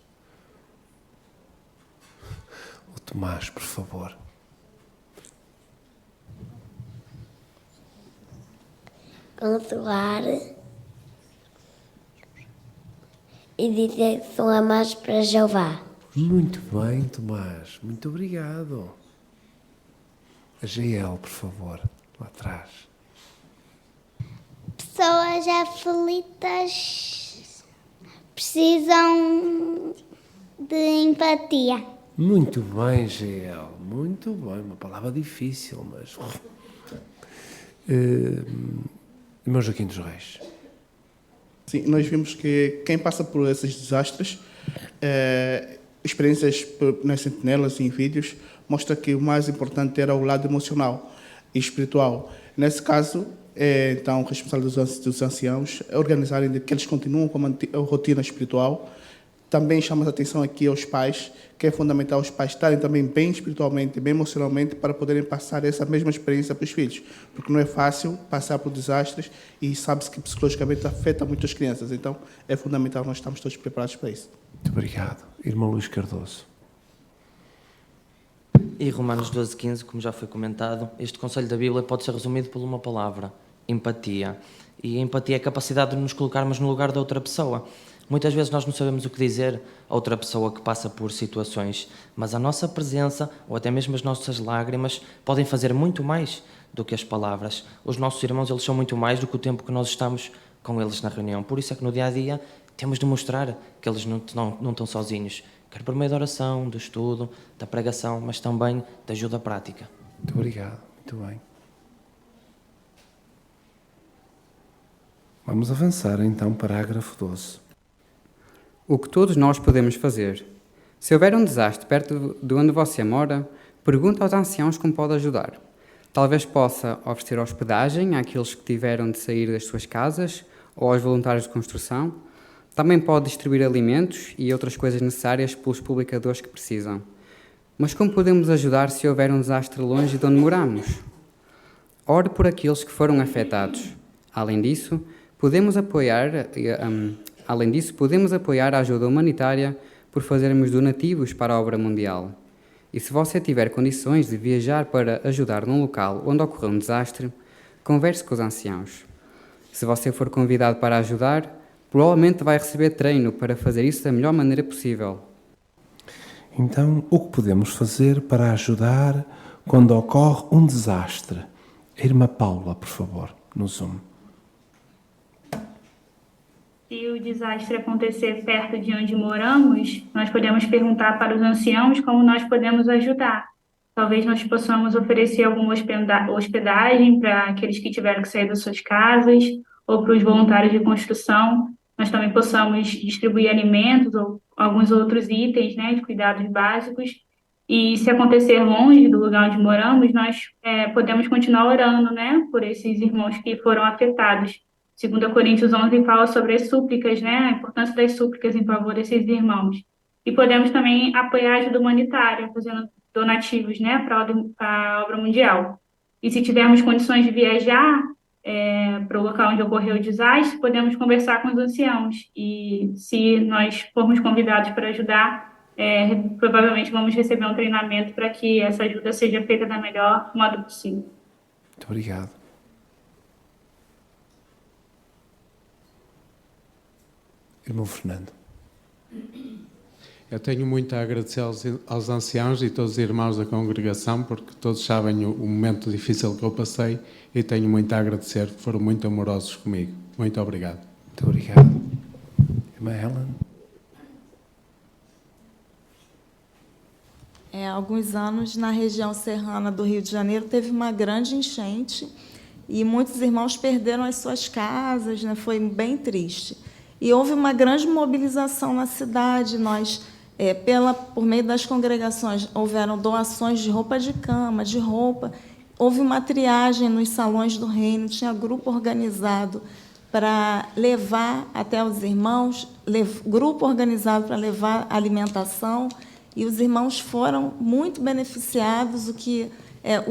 Speaker 3: O Tomás, por favor.
Speaker 15: Consolar e dizer que são amados para Jeová.
Speaker 3: Muito bem, Tomás. Muito obrigado. A Jael, por favor, lá atrás.
Speaker 2: Pessoas aflitas precisam de empatia.
Speaker 3: Muito bem, Jael. Muito bem. Uma palavra difícil, mas... Irmão Joaquim dos Reis.
Speaker 16: Sim, nós vimos que quem passa por esses desastres, experiências nas sentinelas e em vídeos, mostra que o mais importante era o lado emocional e espiritual. Nesse caso, então, o responsável dos anciãos é organizarem de que eles continuam com a rotina espiritual. Também chama a atenção aqui aos pais, que é fundamental os pais estarem também bem espiritualmente, bem emocionalmente, para poderem passar essa mesma experiência para os filhos. Porque não é fácil passar por desastres e sabe-se que psicologicamente afeta muito as crianças. Então, é fundamental nós estarmos todos preparados para isso.
Speaker 3: Muito obrigado. Irmão Luís Cardoso.
Speaker 26: E Romanos 12:15, como já foi comentado, este conselho da Bíblia pode ser resumido por uma palavra: empatia. E a empatia é a capacidade de nos colocarmos no lugar da outra pessoa. Muitas vezes nós não sabemos o que dizer a outra pessoa que passa por situações, mas a nossa presença ou até mesmo as nossas lágrimas podem fazer muito mais do que as palavras. Os nossos irmãos, eles são muito mais do que o tempo que nós estamos com eles na reunião. Por isso é que no dia-a-dia temos de mostrar que eles não estão sozinhos, quer por meio da oração, do estudo, da pregação, mas também da ajuda prática.
Speaker 3: Muito obrigado, muito bem. Vamos avançar então, parágrafo 12.
Speaker 4: O que todos nós podemos fazer. Se houver um desastre perto de onde você mora, pergunte aos anciãos como pode ajudar. Talvez possa oferecer hospedagem àqueles que tiveram de sair das suas casas ou aos voluntários de construção. Também pode distribuir alimentos e outras coisas necessárias pelos publicadores que precisam. Mas como podemos ajudar se houver um desastre longe de onde moramos? Ore por aqueles que foram afetados. Além disso, podemos apoiar a ajuda humanitária por fazermos donativos para a obra mundial. E se você tiver condições de viajar para ajudar num local onde ocorreu um desastre, converse com os anciãos. Se você for convidado para ajudar, provavelmente vai receber treino para fazer isso da melhor maneira possível.
Speaker 3: Então, o que podemos fazer para ajudar quando ocorre um desastre? A irmã Paula, por favor, no Zoom.
Speaker 17: Se o desastre acontecer perto de onde moramos, nós podemos perguntar para os anciãos como nós podemos ajudar. Talvez nós possamos oferecer alguma hospedagem para aqueles que tiveram que sair das suas casas ou para os voluntários de construção. Nós também possamos distribuir alimentos ou alguns outros itens, né, de cuidados básicos. E se acontecer longe do lugar onde moramos, nós podemos continuar orando, né, por esses irmãos que foram afetados. 2 Coríntios 11 fala sobre as súplicas, né, a importância das súplicas em favor desses irmãos. E podemos também apoiar a ajuda humanitária, fazendo donativos, né, para a obra mundial. E se tivermos condições de viajar para o local onde ocorreu o desastre, podemos conversar com os anciãos. E se nós formos convidados para ajudar, provavelmente vamos receber um treinamento para que essa ajuda seja feita da melhor modo possível.
Speaker 3: Muito obrigado. Irmão Fernando.
Speaker 18: Eu tenho muito a agradecer aos anciãos e todos os irmãos da congregação, porque todos sabem o momento difícil que eu passei e tenho muito a agradecer, foram muito amorosos comigo. Muito obrigado.
Speaker 3: Muito obrigado. Irmã Helen.
Speaker 19: Há alguns anos, na região serrana do Rio de Janeiro, teve uma grande enchente e muitos irmãos perderam as suas casas, né? Foi bem triste. E houve uma grande mobilização na cidade. Nós, por meio das congregações, houveram doações de roupa de cama, de roupa. Houve uma triagem nos salões do reino, tinha grupo organizado para levar até os irmãos, grupo organizado para levar alimentação, e os irmãos foram muito beneficiados. O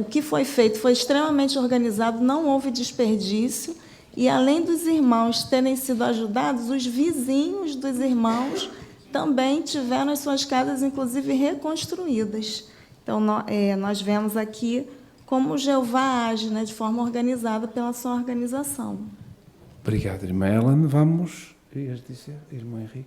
Speaker 19: que foi feito foi extremamente organizado, não houve desperdício. E, além dos irmãos terem sido ajudados, os vizinhos dos irmãos também tiveram as suas casas, inclusive, reconstruídas. Então, nós vemos aqui como o Jeová age, né, de forma organizada pela sua organização.
Speaker 3: Obrigado, irmã Helen. Vamos, ias dizer, irmão Henrique?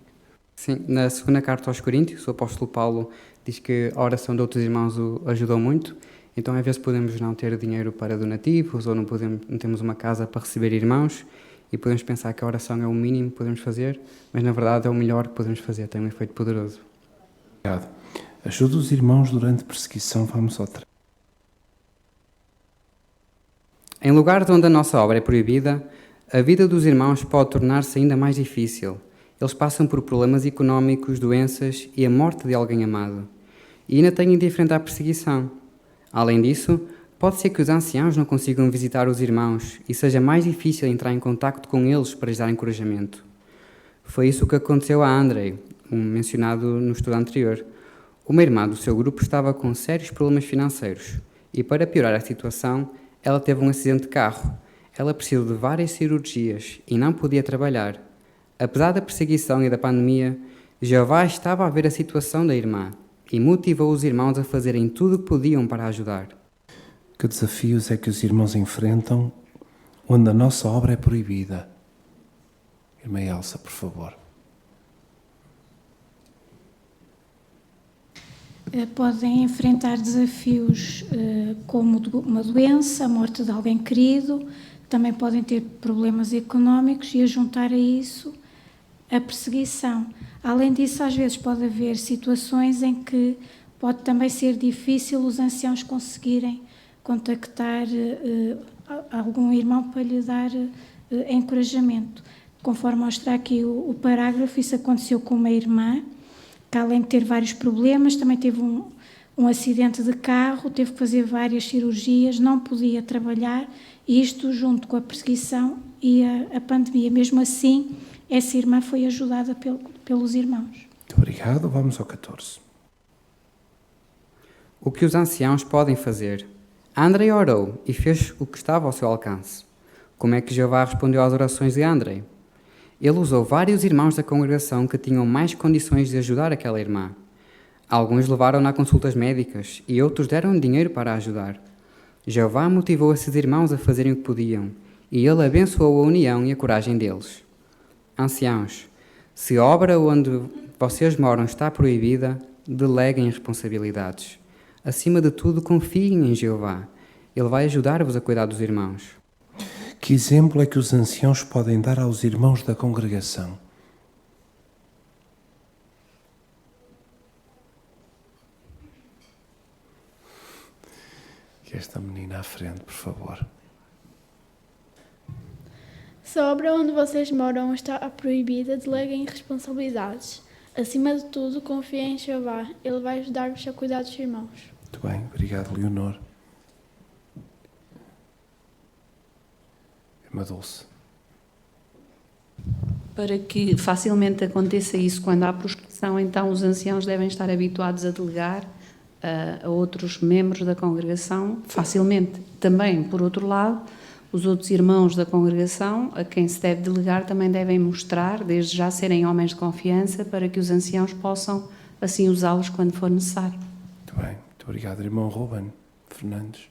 Speaker 4: Sim, na segunda carta aos Coríntios, o apóstolo Paulo diz que a oração de outros irmãos o ajudou muito. Então, às vezes, podemos não ter dinheiro para donativos ou não temos uma casa para receber irmãos e podemos pensar que a oração é o mínimo que podemos fazer, mas, na verdade, é o melhor que podemos fazer, tem um efeito poderoso.
Speaker 3: Obrigado. Ajuda os irmãos durante perseguição. Vamos ao treino.
Speaker 4: Em lugares onde a nossa obra é proibida, a vida dos irmãos pode tornar-se ainda mais difícil. Eles passam por problemas económicos, doenças e a morte de alguém amado. E ainda têm de enfrentar perseguição. Além disso, pode ser que os anciãos não consigam visitar os irmãos e seja mais difícil entrar em contacto com eles para lhes dar encorajamento. Foi isso que aconteceu a Andrei, mencionado no estudo anterior. Uma irmã do seu grupo estava com sérios problemas financeiros e, para piorar a situação, ela teve um acidente de carro. Ela precisou de várias cirurgias e não podia trabalhar. Apesar da perseguição e da pandemia, Jeová estava a ver a situação da irmã e motivou os irmãos a fazerem tudo o que podiam para ajudar.
Speaker 3: Que desafios é que os irmãos enfrentam onde a nossa obra é proibida? Irmã Elsa, por favor.
Speaker 5: podem enfrentar desafios como uma doença, a morte de alguém querido, também podem ter problemas económicos e a juntar a isso a perseguição. Além disso, às vezes pode haver situações em que pode também ser difícil os anciãos conseguirem contactar algum irmão para lhe dar encorajamento. Conforme mostra aqui o parágrafo, isso aconteceu com uma irmã, que além de ter vários problemas, também teve um acidente de carro, teve que fazer várias cirurgias, não podia trabalhar, e isto junto com a perseguição e a pandemia. Mesmo assim, essa irmã foi ajudada pelos irmãos.
Speaker 3: Muito obrigado. Vamos ao 14.
Speaker 4: O que os anciãos podem fazer? Andrei orou e fez o que estava ao seu alcance. Como é que Jeová respondeu às orações de Andrei? Ele usou vários irmãos da congregação que tinham mais condições de ajudar aquela irmã. Alguns levaram-na a consultas médicas e outros deram dinheiro para a ajudar. Jeová motivou esses irmãos a fazerem o que podiam e ele abençoou a união e a coragem deles. Anciãos, se a obra onde vocês moram está proibida, deleguem responsabilidades. Acima de tudo, confiem em Jeová. Ele vai ajudar-vos a cuidar dos irmãos.
Speaker 3: Que exemplo é que os anciãos podem dar aos irmãos da congregação? Que esta menina à frente, por favor.
Speaker 25: Se a obra onde vocês moram está proibida, deleguem responsabilidades. Acima de tudo, confiem em Jeová. Ele vai ajudar-vos a cuidar dos irmãos.
Speaker 3: Muito bem, obrigado, Leonor. Irmã Dulce.
Speaker 7: Para que facilmente aconteça isso quando há proscrição, então os anciãos devem estar habituados a delegar a outros membros da congregação facilmente. Também, por outro lado, os outros irmãos da congregação, a quem se deve delegar, também devem mostrar, desde já, serem homens de confiança para que os anciãos possam assim usá-los quando for necessário.
Speaker 3: Muito bem, muito obrigado, irmão Ruben Fernandes.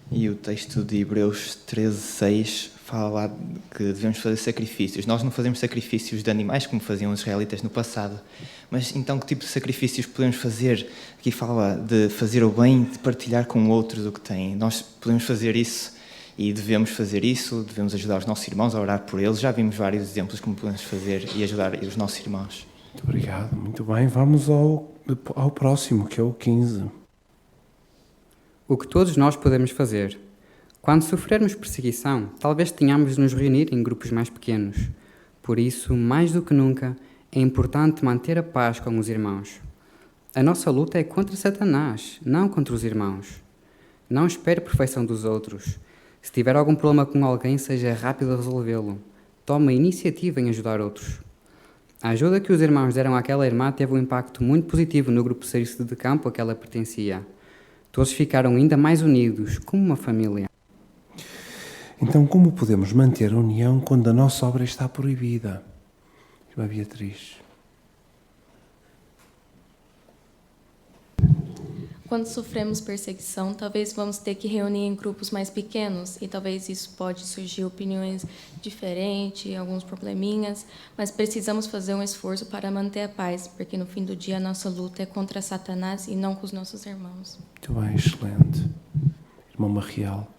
Speaker 6: E o texto de Hebreus 13:6 fala lá que devemos fazer sacrifícios. Nós não fazemos sacrifícios de animais como faziam os israelitas no passado. Mas então que tipo de sacrifícios podemos fazer? Aqui fala de fazer o bem, de partilhar com outros o que têm. Nós podemos fazer isso e devemos fazer isso, devemos ajudar os nossos irmãos a orar por eles. Já vimos vários exemplos como podemos fazer e ajudar os nossos irmãos.
Speaker 3: Muito obrigado, muito bem. Vamos ao próximo, que é o 15.
Speaker 4: O que todos nós podemos fazer. Quando sofrermos perseguição, talvez tenhamos de nos reunir em grupos mais pequenos. Por isso, mais do que nunca, é importante manter a paz com os irmãos. A nossa luta é contra Satanás, não contra os irmãos. Não espere a perfeição dos outros. Se tiver algum problema com alguém, seja rápido a resolvê-lo. Tome a iniciativa em ajudar outros. A ajuda que os irmãos deram àquela irmã teve um impacto muito positivo no grupo de serviço de campo a que ela pertencia. Todos ficaram ainda mais unidos, como uma família.
Speaker 3: Então, como podemos manter a união quando a nossa obra está proibida? Irmã Beatriz.
Speaker 20: Quando sofremos perseguição, talvez vamos ter que reunir em grupos mais pequenos e talvez isso pode surgir opiniões diferentes, alguns probleminhas, mas precisamos fazer um esforço para manter a paz, porque no fim do dia a nossa luta é contra Satanás e não com os nossos irmãos.
Speaker 3: Muito bem, excelente. Irmão Marrial.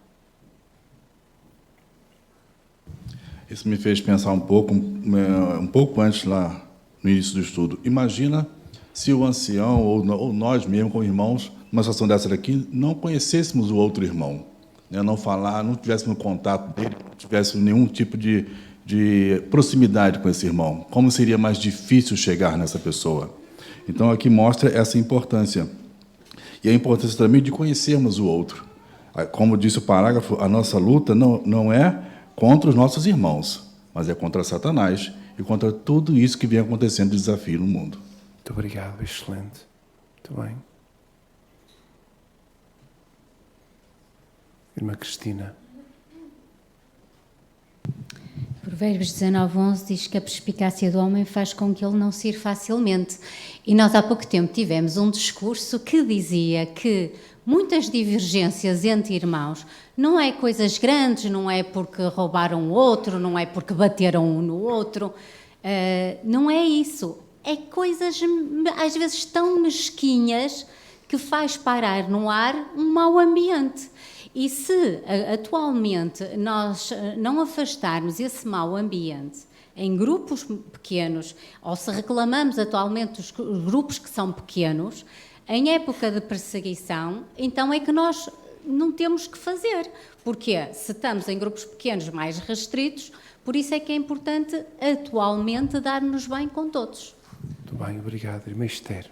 Speaker 21: Isso me fez pensar um pouco antes lá no início do estudo. Imagina se o ancião ou nós mesmos como irmãos, numa situação dessa daqui, não conhecêssemos o outro irmão, né? Não falar, não tivéssemos contato dele, não tivéssemos nenhum tipo de proximidade com esse irmão. Como seria mais difícil chegar nessa pessoa? Então, aqui mostra essa importância. E a importância também de conhecermos o outro. Como disse o parágrafo, a nossa luta não é contra os nossos irmãos, mas é contra Satanás e contra tudo isso que vem acontecendo de desafio no mundo.
Speaker 3: Muito obrigado, excelente. Muito bem. Irmã Cristina.
Speaker 11: Provérbios 19:11 diz que a perspicácia do homem faz com que ele não se ire facilmente. E nós há pouco tempo tivemos um discurso que dizia que muitas divergências entre irmãos não é coisas grandes, não é porque roubaram o outro, não é porque bateram um no outro, não é isso. é coisas às vezes tão mesquinhas que faz parar no ar um mau ambiente. E se atualmente nós não afastarmos esse mau ambiente em grupos pequenos, ou se reclamamos atualmente os grupos que são pequenos, em época de perseguição, então é que nós não temos que fazer. Porque se estamos em grupos pequenos mais restritos, por isso é que é importante atualmente dar-nos bem com todos.
Speaker 3: Muito bem, obrigado. Irmã Esther.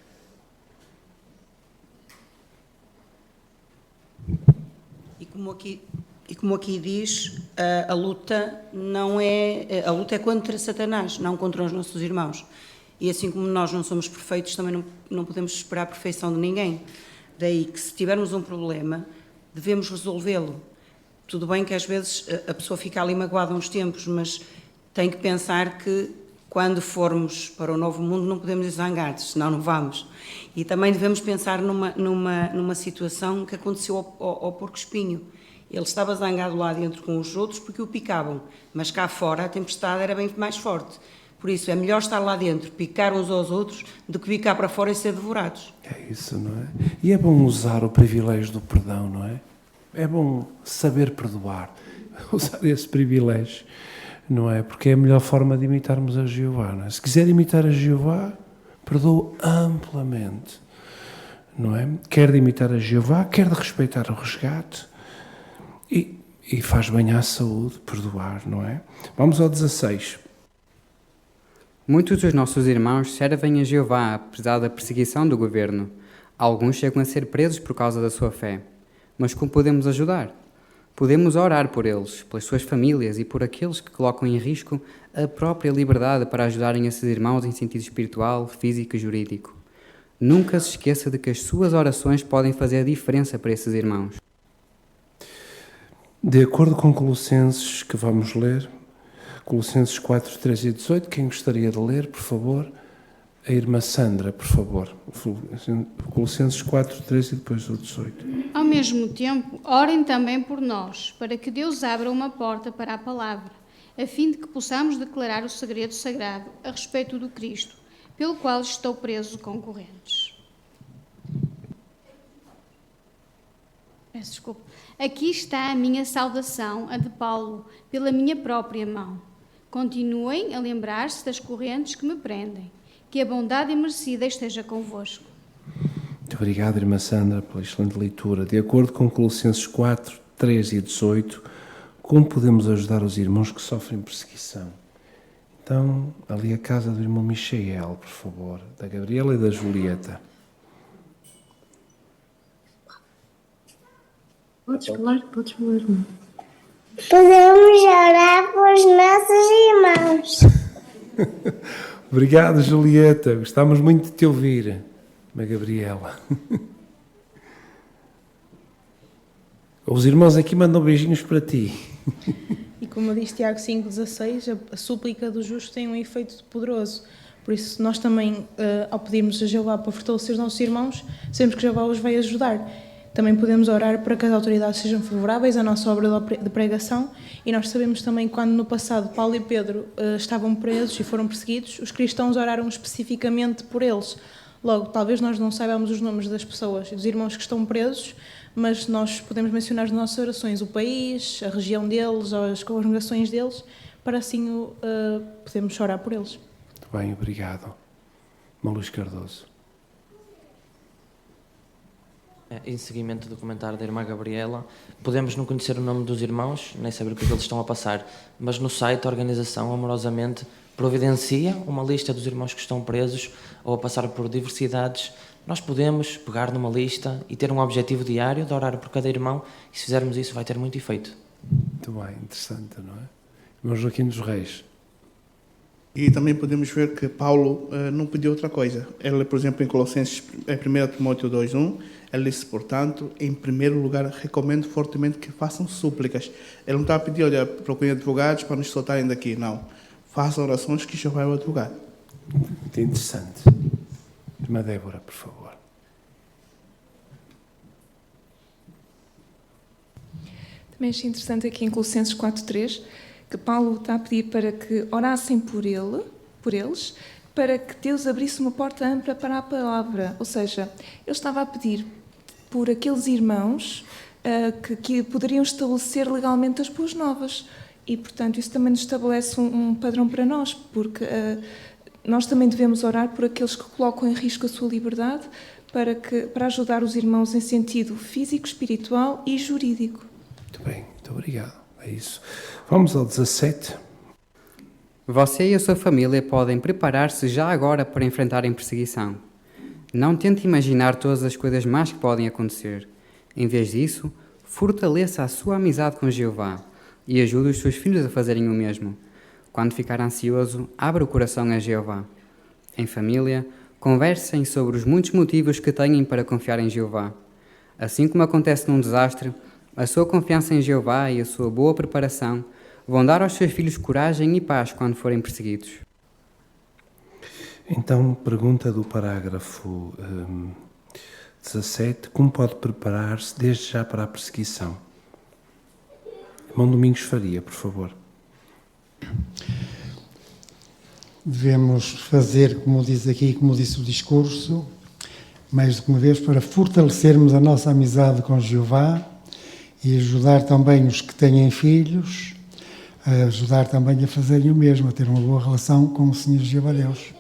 Speaker 8: E como aqui diz, a luta é contra Satanás, não contra os nossos irmãos. E assim como nós não somos perfeitos, também não podemos esperar a perfeição de ninguém. Daí que se tivermos um problema, devemos resolvê-lo. Tudo bem que às vezes a pessoa fica ali magoada uns tempos, mas tem que pensar que quando formos para o novo mundo não podemos ir zangados, senão não vamos. E também devemos pensar numa situação que aconteceu ao porco-espinho. Ele estava zangado lá dentro com os outros porque o picavam, mas cá fora a tempestade era bem mais forte. Por isso é melhor estar lá dentro, picar uns aos outros, do que picar para fora e ser devorados.
Speaker 3: É isso, não é? E é bom usar o privilégio do perdão, não é? É bom saber perdoar, usar esse privilégio, não é? Porque é a melhor forma de imitarmos a Jeová, não é? Se quiser imitar a Jeová, perdoa amplamente, não é? Quer de imitar a Jeová, quer de respeitar o resgate e faz bem à saúde perdoar, não é? Vamos ao 16.
Speaker 4: Muitos dos nossos irmãos servem a Jeová, apesar da perseguição do governo. Alguns chegam a ser presos por causa da sua fé. Mas como podemos ajudar? Podemos orar por eles, pelas suas famílias e por aqueles que colocam em risco a própria liberdade para ajudarem esses irmãos em sentido espiritual, físico e jurídico. Nunca se esqueça de que as suas orações podem fazer a diferença para esses irmãos.
Speaker 3: De acordo com Colossenses, que vamos ler, Colossenses 4, 13 e 18, quem gostaria de ler, por favor? A irmã Sandra, por favor. Colossenses 4, 13 e depois o 18.
Speaker 9: Ao mesmo tempo, orem também por nós, para que Deus abra uma porta para a palavra, a fim de que possamos declarar o segredo sagrado a respeito do Cristo, pelo qual estou preso com correntes. Peço desculpa. Aqui está a minha saudação, a de Paulo, pela minha própria mão. Continuem a lembrar-se das correntes que me prendem. Que a bondade imerecida esteja convosco.
Speaker 3: Muito obrigado, irmã Sandra, pela excelente leitura. De acordo com Colossenses 4, 13 e 18, como podemos ajudar os irmãos que sofrem perseguição? Então, ali a casa do irmão Michael, por favor, da Gabriela e da Julieta.
Speaker 10: Podes falar, irmão.
Speaker 2: Podemos orar por os nossos irmãos.
Speaker 3: Obrigado, Julieta. Gostávamos muito de te ouvir, irmã Gabriela. Os irmãos aqui mandam beijinhos para ti.
Speaker 22: E como diz Tiago 5,16, a súplica do justo tem um efeito poderoso. Por isso, nós também, ao pedirmos a Jeová para fortalecer os nossos irmãos, sabemos que Jeová os vai ajudar. Também podemos orar para que as autoridades sejam favoráveis à nossa obra de pregação, e nós sabemos também que quando no passado Paulo e Pedro estavam presos e foram perseguidos, os cristãos oraram especificamente por eles. Logo, talvez nós não saibamos os nomes das pessoas e dos irmãos que estão presos, mas nós podemos mencionar nas nossas orações o país, a região deles, as congregações deles, para assim podermos orar por eles.
Speaker 3: Muito bem, obrigado. Luís Cardoso.
Speaker 26: Em seguimento do comentário da irmã Gabriela, podemos não conhecer o nome dos irmãos, nem saber o que eles estão a passar, mas no site a organização amorosamente providencia uma lista dos irmãos que estão presos ou a passar por diversidades. Nós podemos pegar numa lista e ter um objetivo diário de orar por cada irmão, e se fizermos isso vai ter muito efeito.
Speaker 3: Muito bem, interessante, não é? Irmão Joaquim dos Reis.
Speaker 16: E também podemos ver que Paulo não pediu outra coisa. Ele, por exemplo, em Colossenses, 1 Timóteo 2:1, ele disse, portanto, em primeiro lugar, recomendo fortemente que façam súplicas. Ele não está a pedir, olha, procurem advogados para nos soltarem daqui, não. Façam orações que já vai ao advogado.
Speaker 3: Muito interessante. Irmã Débora, por favor.
Speaker 23: Também achei interessante aqui em Colossenses 4:3, que Paulo está a pedir para que orassem por eles,
Speaker 22: para que Deus abrisse uma porta ampla para a palavra. Ou seja, ele estava a pedir por aqueles irmãos que poderiam estabelecer legalmente as boas novas. E, portanto, isso também nos estabelece um padrão para nós, porque nós também devemos orar por aqueles que colocam em risco a sua liberdade para ajudar os irmãos em sentido físico, espiritual e jurídico.
Speaker 3: Muito bem, muito obrigado. É isso. Vamos ao 17.
Speaker 4: Você e a sua família podem preparar-se já agora para enfrentarem perseguição. Não tente imaginar todas as coisas más que podem acontecer. Em vez disso, fortaleça a sua amizade com Jeová e ajude os seus filhos a fazerem o mesmo. Quando ficar ansioso, abra o coração a Jeová. Em família, conversem sobre os muitos motivos que têm para confiar em Jeová. Assim como acontece num desastre, a sua confiança em Jeová e a sua boa preparação vão dar aos seus filhos coragem e paz quando forem perseguidos.
Speaker 3: Então, pergunta do parágrafo 17. Como pode preparar-se desde já para a perseguição? Irmão Domingos Faria, por favor.
Speaker 1: Devemos fazer, como diz aqui, como disse o discurso, mais do que uma vez, para fortalecermos a nossa amizade com Jeová e ajudar também os que têm filhos, a ajudar também a fazerem o mesmo, a ter uma boa relação com o Senhor Jeová Deus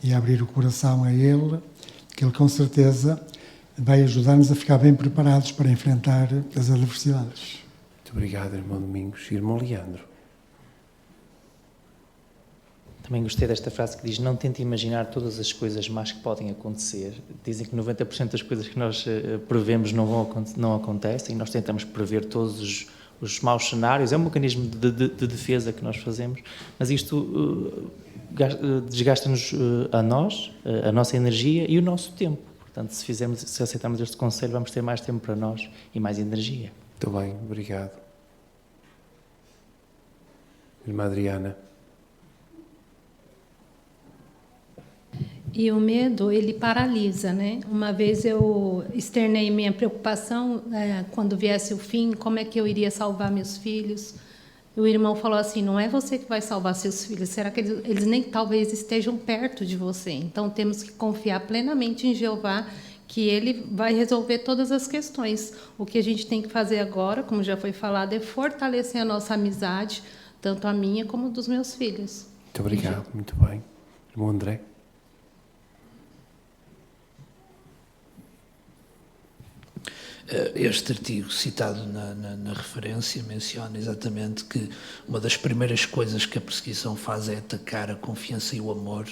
Speaker 1: e a abrir o coração a Ele, que Ele com certeza vai ajudar-nos a ficar bem preparados para enfrentar as adversidades.
Speaker 3: Muito obrigado, irmão Domingos. Irmão Leandro.
Speaker 12: Também gostei desta frase que diz: não tente imaginar todas as coisas más que podem acontecer. Dizem que 90% das coisas que nós prevemos não acontecem, e nós tentamos prever todos os maus cenários. É um mecanismo de defesa que nós fazemos, mas isto desgasta-nos a nós, a nossa energia e o nosso tempo. Portanto, se aceitarmos este conselho, vamos ter mais tempo para nós e mais energia.
Speaker 3: Muito bem, obrigado. Irmã Adriana.
Speaker 13: E o medo, ele paralisa, né? Uma vez eu externei minha preocupação quando viesse o fim, como é que eu iria salvar meus filhos. E o irmão falou assim, não é você que vai salvar seus filhos, será que eles nem talvez estejam perto de você? Então temos que confiar plenamente em Jeová, que Ele vai resolver todas as questões. O que a gente tem que fazer agora, como já foi falado, é fortalecer a nossa amizade, tanto a minha como dos meus filhos.
Speaker 3: Muito obrigado, muito bem. Irmão André.
Speaker 14: Este artigo citado na referência menciona exatamente que uma das primeiras coisas que a perseguição faz é atacar a confiança e o amor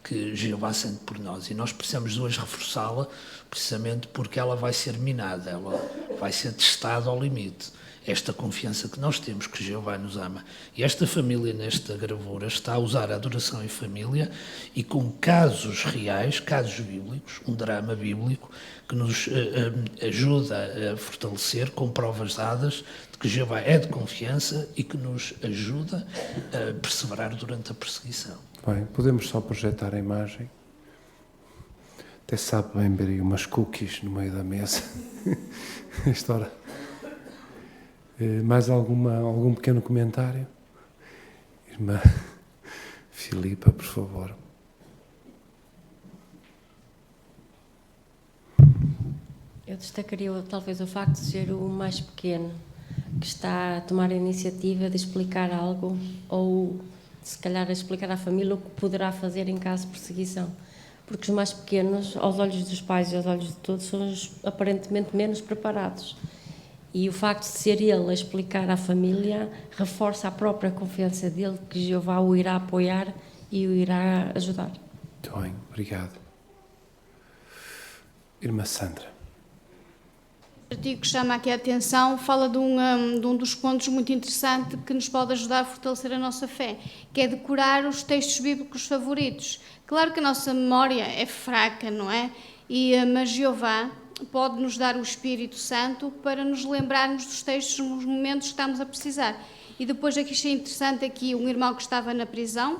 Speaker 14: que Jeová sente por nós. E nós precisamos de hoje reforçá-la, precisamente porque ela vai ser minada, ela vai ser testada ao limite. Esta confiança que nós temos, que Jeová nos ama. E esta família, nesta gravura, está a usar a adoração em família e com casos reais, casos bíblicos, um drama bíblico, que nos ajuda a fortalecer com provas dadas de que Jeová é de confiança e que nos ajuda a perseverar durante a perseguição.
Speaker 3: Bem, podemos só projetar a imagem. Até sabe bem ver aí umas cookies no meio da mesa. Esta hora. Mais algum pequeno comentário? Irmã Filipa, por favor.
Speaker 15: Eu destacaria talvez o facto de ser o mais pequeno que está a tomar a iniciativa de explicar algo ou, se calhar, a explicar à família o que poderá fazer em caso de perseguição. Porque os mais pequenos, aos olhos dos pais e aos olhos de todos, são os aparentemente menos preparados. E o facto de ser ele a explicar à família reforça a própria confiança dele que Jeová o irá apoiar e o irá ajudar.
Speaker 3: Muito bem, obrigado. Irmã Sandra.
Speaker 9: O artigo que chama aqui a atenção fala de um dos pontos muito interessante que nos pode ajudar a fortalecer a nossa fé, que é decorar os textos bíblicos favoritos. Claro que a nossa memória é fraca, não é? Mas Jeová pode nos dar o Espírito Santo para nos lembrarmos dos textos nos momentos que estamos a precisar. E depois aqui achei interessante aqui um irmão que estava na prisão,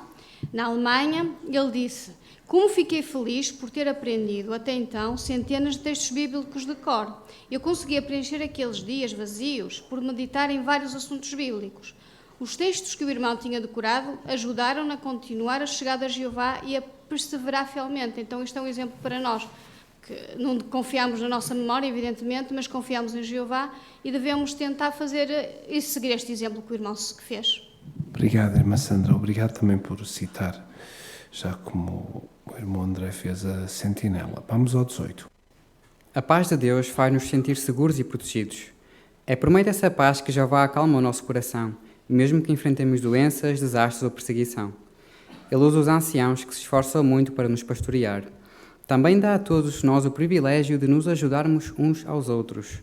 Speaker 9: na Alemanha, ele disse: como fiquei feliz por ter aprendido até então centenas de textos bíblicos de cor. Eu conseguia preencher aqueles dias vazios por meditar em vários assuntos bíblicos. Os textos que o irmão tinha decorado ajudaram-no a continuar a chegada a Jeová e a perseverar fielmente. Então isto é um exemplo para nós, que não confiamos na nossa memória, evidentemente, mas confiamos em Jeová e devemos tentar fazer e seguir este exemplo que o irmão que fez.
Speaker 3: Obrigado, irmã Sandra. Obrigado também por citar, já como o irmão André fez, a sentinela. Vamos ao 18.
Speaker 4: A paz de Deus faz-nos sentir seguros e protegidos. É por meio dessa paz que Jeová acalma o nosso coração, mesmo que enfrentemos doenças, desastres ou perseguição. Ele usa os anciãos que se esforçam muito para nos pastorear. Também dá a todos nós o privilégio de nos ajudarmos uns aos outros.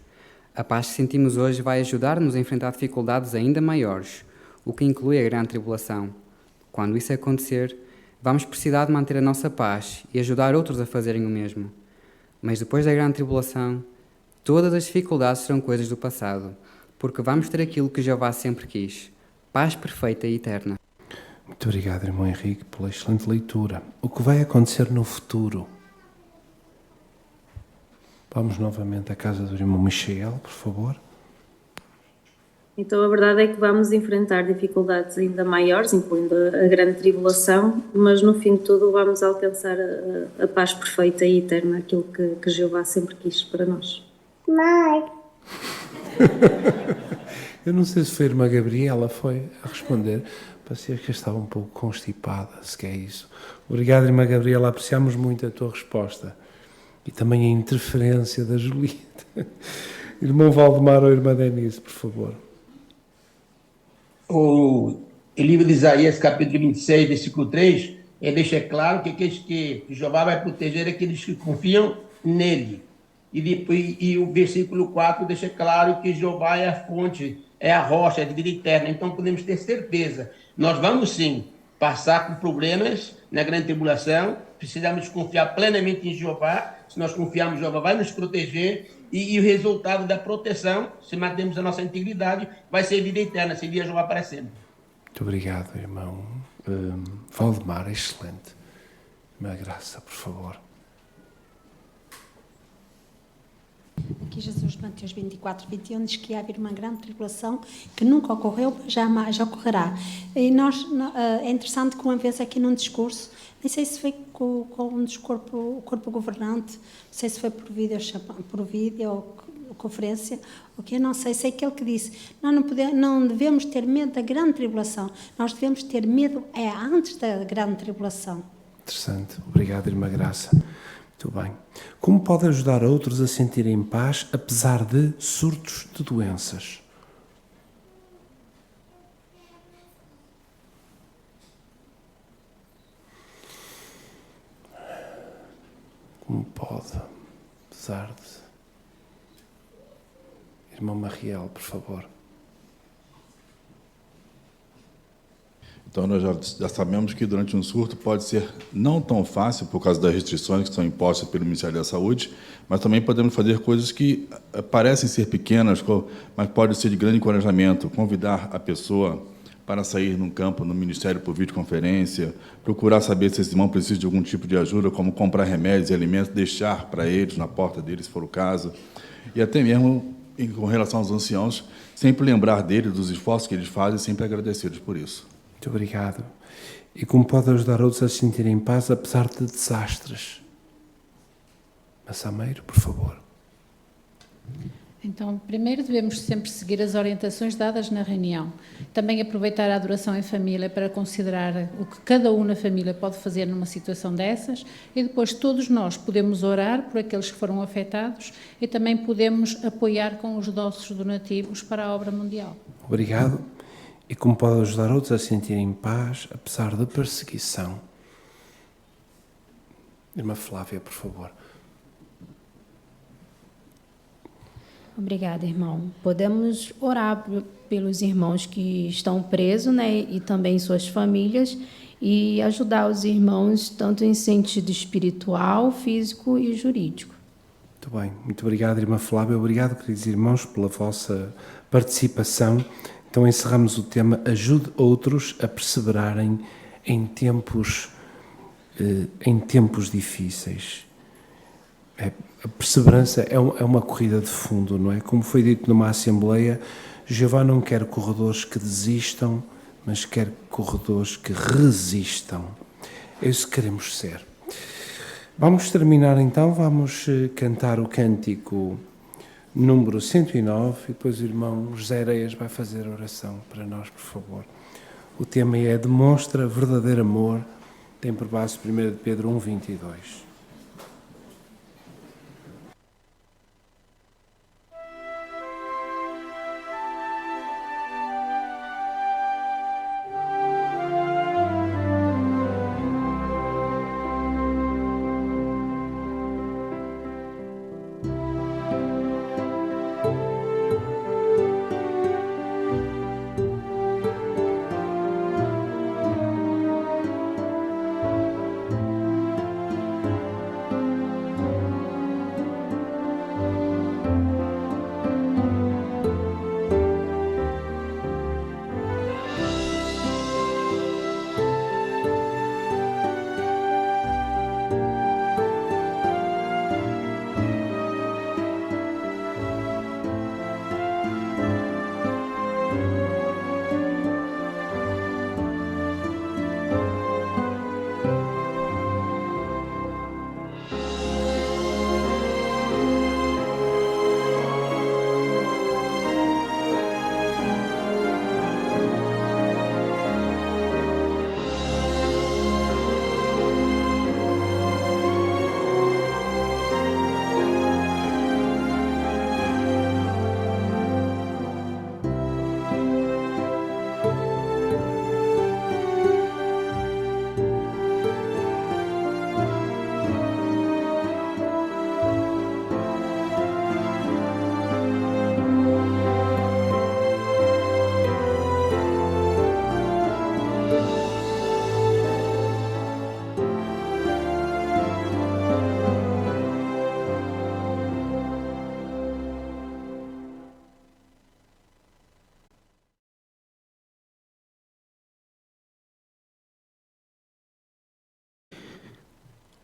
Speaker 4: A paz que sentimos hoje vai ajudar-nos a enfrentar dificuldades ainda maiores, o que inclui a grande tribulação. Quando isso acontecer, vamos precisar de manter a nossa paz e ajudar outros a fazerem o mesmo. Mas depois da grande tribulação, todas as dificuldades serão coisas do passado, porque vamos ter aquilo que Jeová sempre quis, paz perfeita e eterna.
Speaker 3: Muito obrigado, irmão Henrique, pela excelente leitura. O que vai acontecer no futuro? Vamos novamente à casa do irmão Michel, por favor.
Speaker 10: Então a verdade é que vamos enfrentar dificuldades ainda maiores, incluindo a grande tribulação, mas no fim de tudo vamos alcançar a paz perfeita e eterna, aquilo que Jeová sempre quis para nós.
Speaker 2: Mãe.
Speaker 3: Eu não sei se foi a irmã Gabriela foi a responder. Parecia que estava um pouco constipada, se que é isso. Obrigado, irmã Gabriela. Apreciamos muito a tua resposta. E também a interferência da Julieta. Irmão Valdemar ou irmã Denise, por favor.
Speaker 5: O livro de Isaías, capítulo 26, versículo 3, ele deixa claro que aqueles que Jeová vai proteger é aqueles que confiam nele. E o versículo 4 deixa claro que Jeová é a fonte, é a rocha, é a vida eterna. Então podemos ter certeza. Nós vamos sim passar por problemas na grande tribulação, precisamos confiar plenamente em Jeová. Se nós confiarmos, Jeová vai nos proteger e o resultado da proteção, se mantemos a nossa integridade, vai ser vida eterna, seguir Jeová para sempre.
Speaker 3: Muito obrigado, irmão. Valdemar, excelente. Minha graça, por favor.
Speaker 17: Aqui Jesus, Mateus 24, 21, diz que ia haver uma grande tribulação que nunca ocorreu, jamais ocorrerá. E nós, é interessante que uma vez aqui num discurso, nem sei se foi com o corpo governante, não sei se foi por vídeo ou conferência, o que eu não sei, sei que ele que disse, nós não devemos ter medo da grande tribulação, nós devemos ter medo antes da grande tribulação.
Speaker 3: Interessante. Obrigado, irmã Graça. Muito bem. Como pode ajudar outros a sentirem paz, apesar de surtos de doenças? Como pode, apesar de... Irmão Mariel, por favor.
Speaker 21: Então, nós já sabemos que durante um surto pode ser não tão fácil, por causa das restrições que são impostas pelo Ministério da Saúde, mas também podemos fazer coisas que parecem ser pequenas, mas podem ser de grande encorajamento. Convidar a pessoa para sair num campo, no Ministério por videoconferência, procurar saber se esse irmão precisa de algum tipo de ajuda, como comprar remédios e alimentos, deixar para eles, na porta deles, se for o caso. E até mesmo, com relação aos anciãos, sempre lembrar deles, dos esforços que eles fazem, sempre agradecê-los por isso.
Speaker 3: Muito obrigado. E como pode ajudar outros a se sentirem em paz, apesar de desastres? Massameiro, por favor.
Speaker 18: Então, primeiro devemos sempre seguir as orientações dadas na reunião. Também aproveitar a adoração em família para considerar o que cada um na família pode fazer numa situação dessas e depois todos nós podemos orar por aqueles que foram afetados e também podemos apoiar com os nossos donativos para a obra mundial.
Speaker 3: Obrigado. E como pode ajudar outros a sentirem paz, apesar da perseguição? Irmã Flávia, por favor.
Speaker 19: Obrigada, irmão. Podemos orar pelos irmãos que estão presos, né, e também suas famílias, e ajudar os irmãos tanto em sentido espiritual, físico e jurídico.
Speaker 3: Muito bem. Muito obrigado, irmã Flávia. Obrigado, queridos irmãos, pela vossa participação. Então encerramos o tema Ajude outros a perseverarem em tempos difíceis. A perseverança é uma corrida de fundo, não é? Como foi dito numa assembleia, Jeová não quer corredores que desistam, mas quer corredores que resistam. É isso que queremos ser. Vamos terminar então, vamos cantar o cântico número 109 e depois o irmão José Areias vai fazer a oração para nós, por favor. O tema é Demonstra verdadeiro amor, tem por base 1 Pedro 1:22.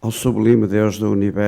Speaker 6: Ao sublime Deus do universo,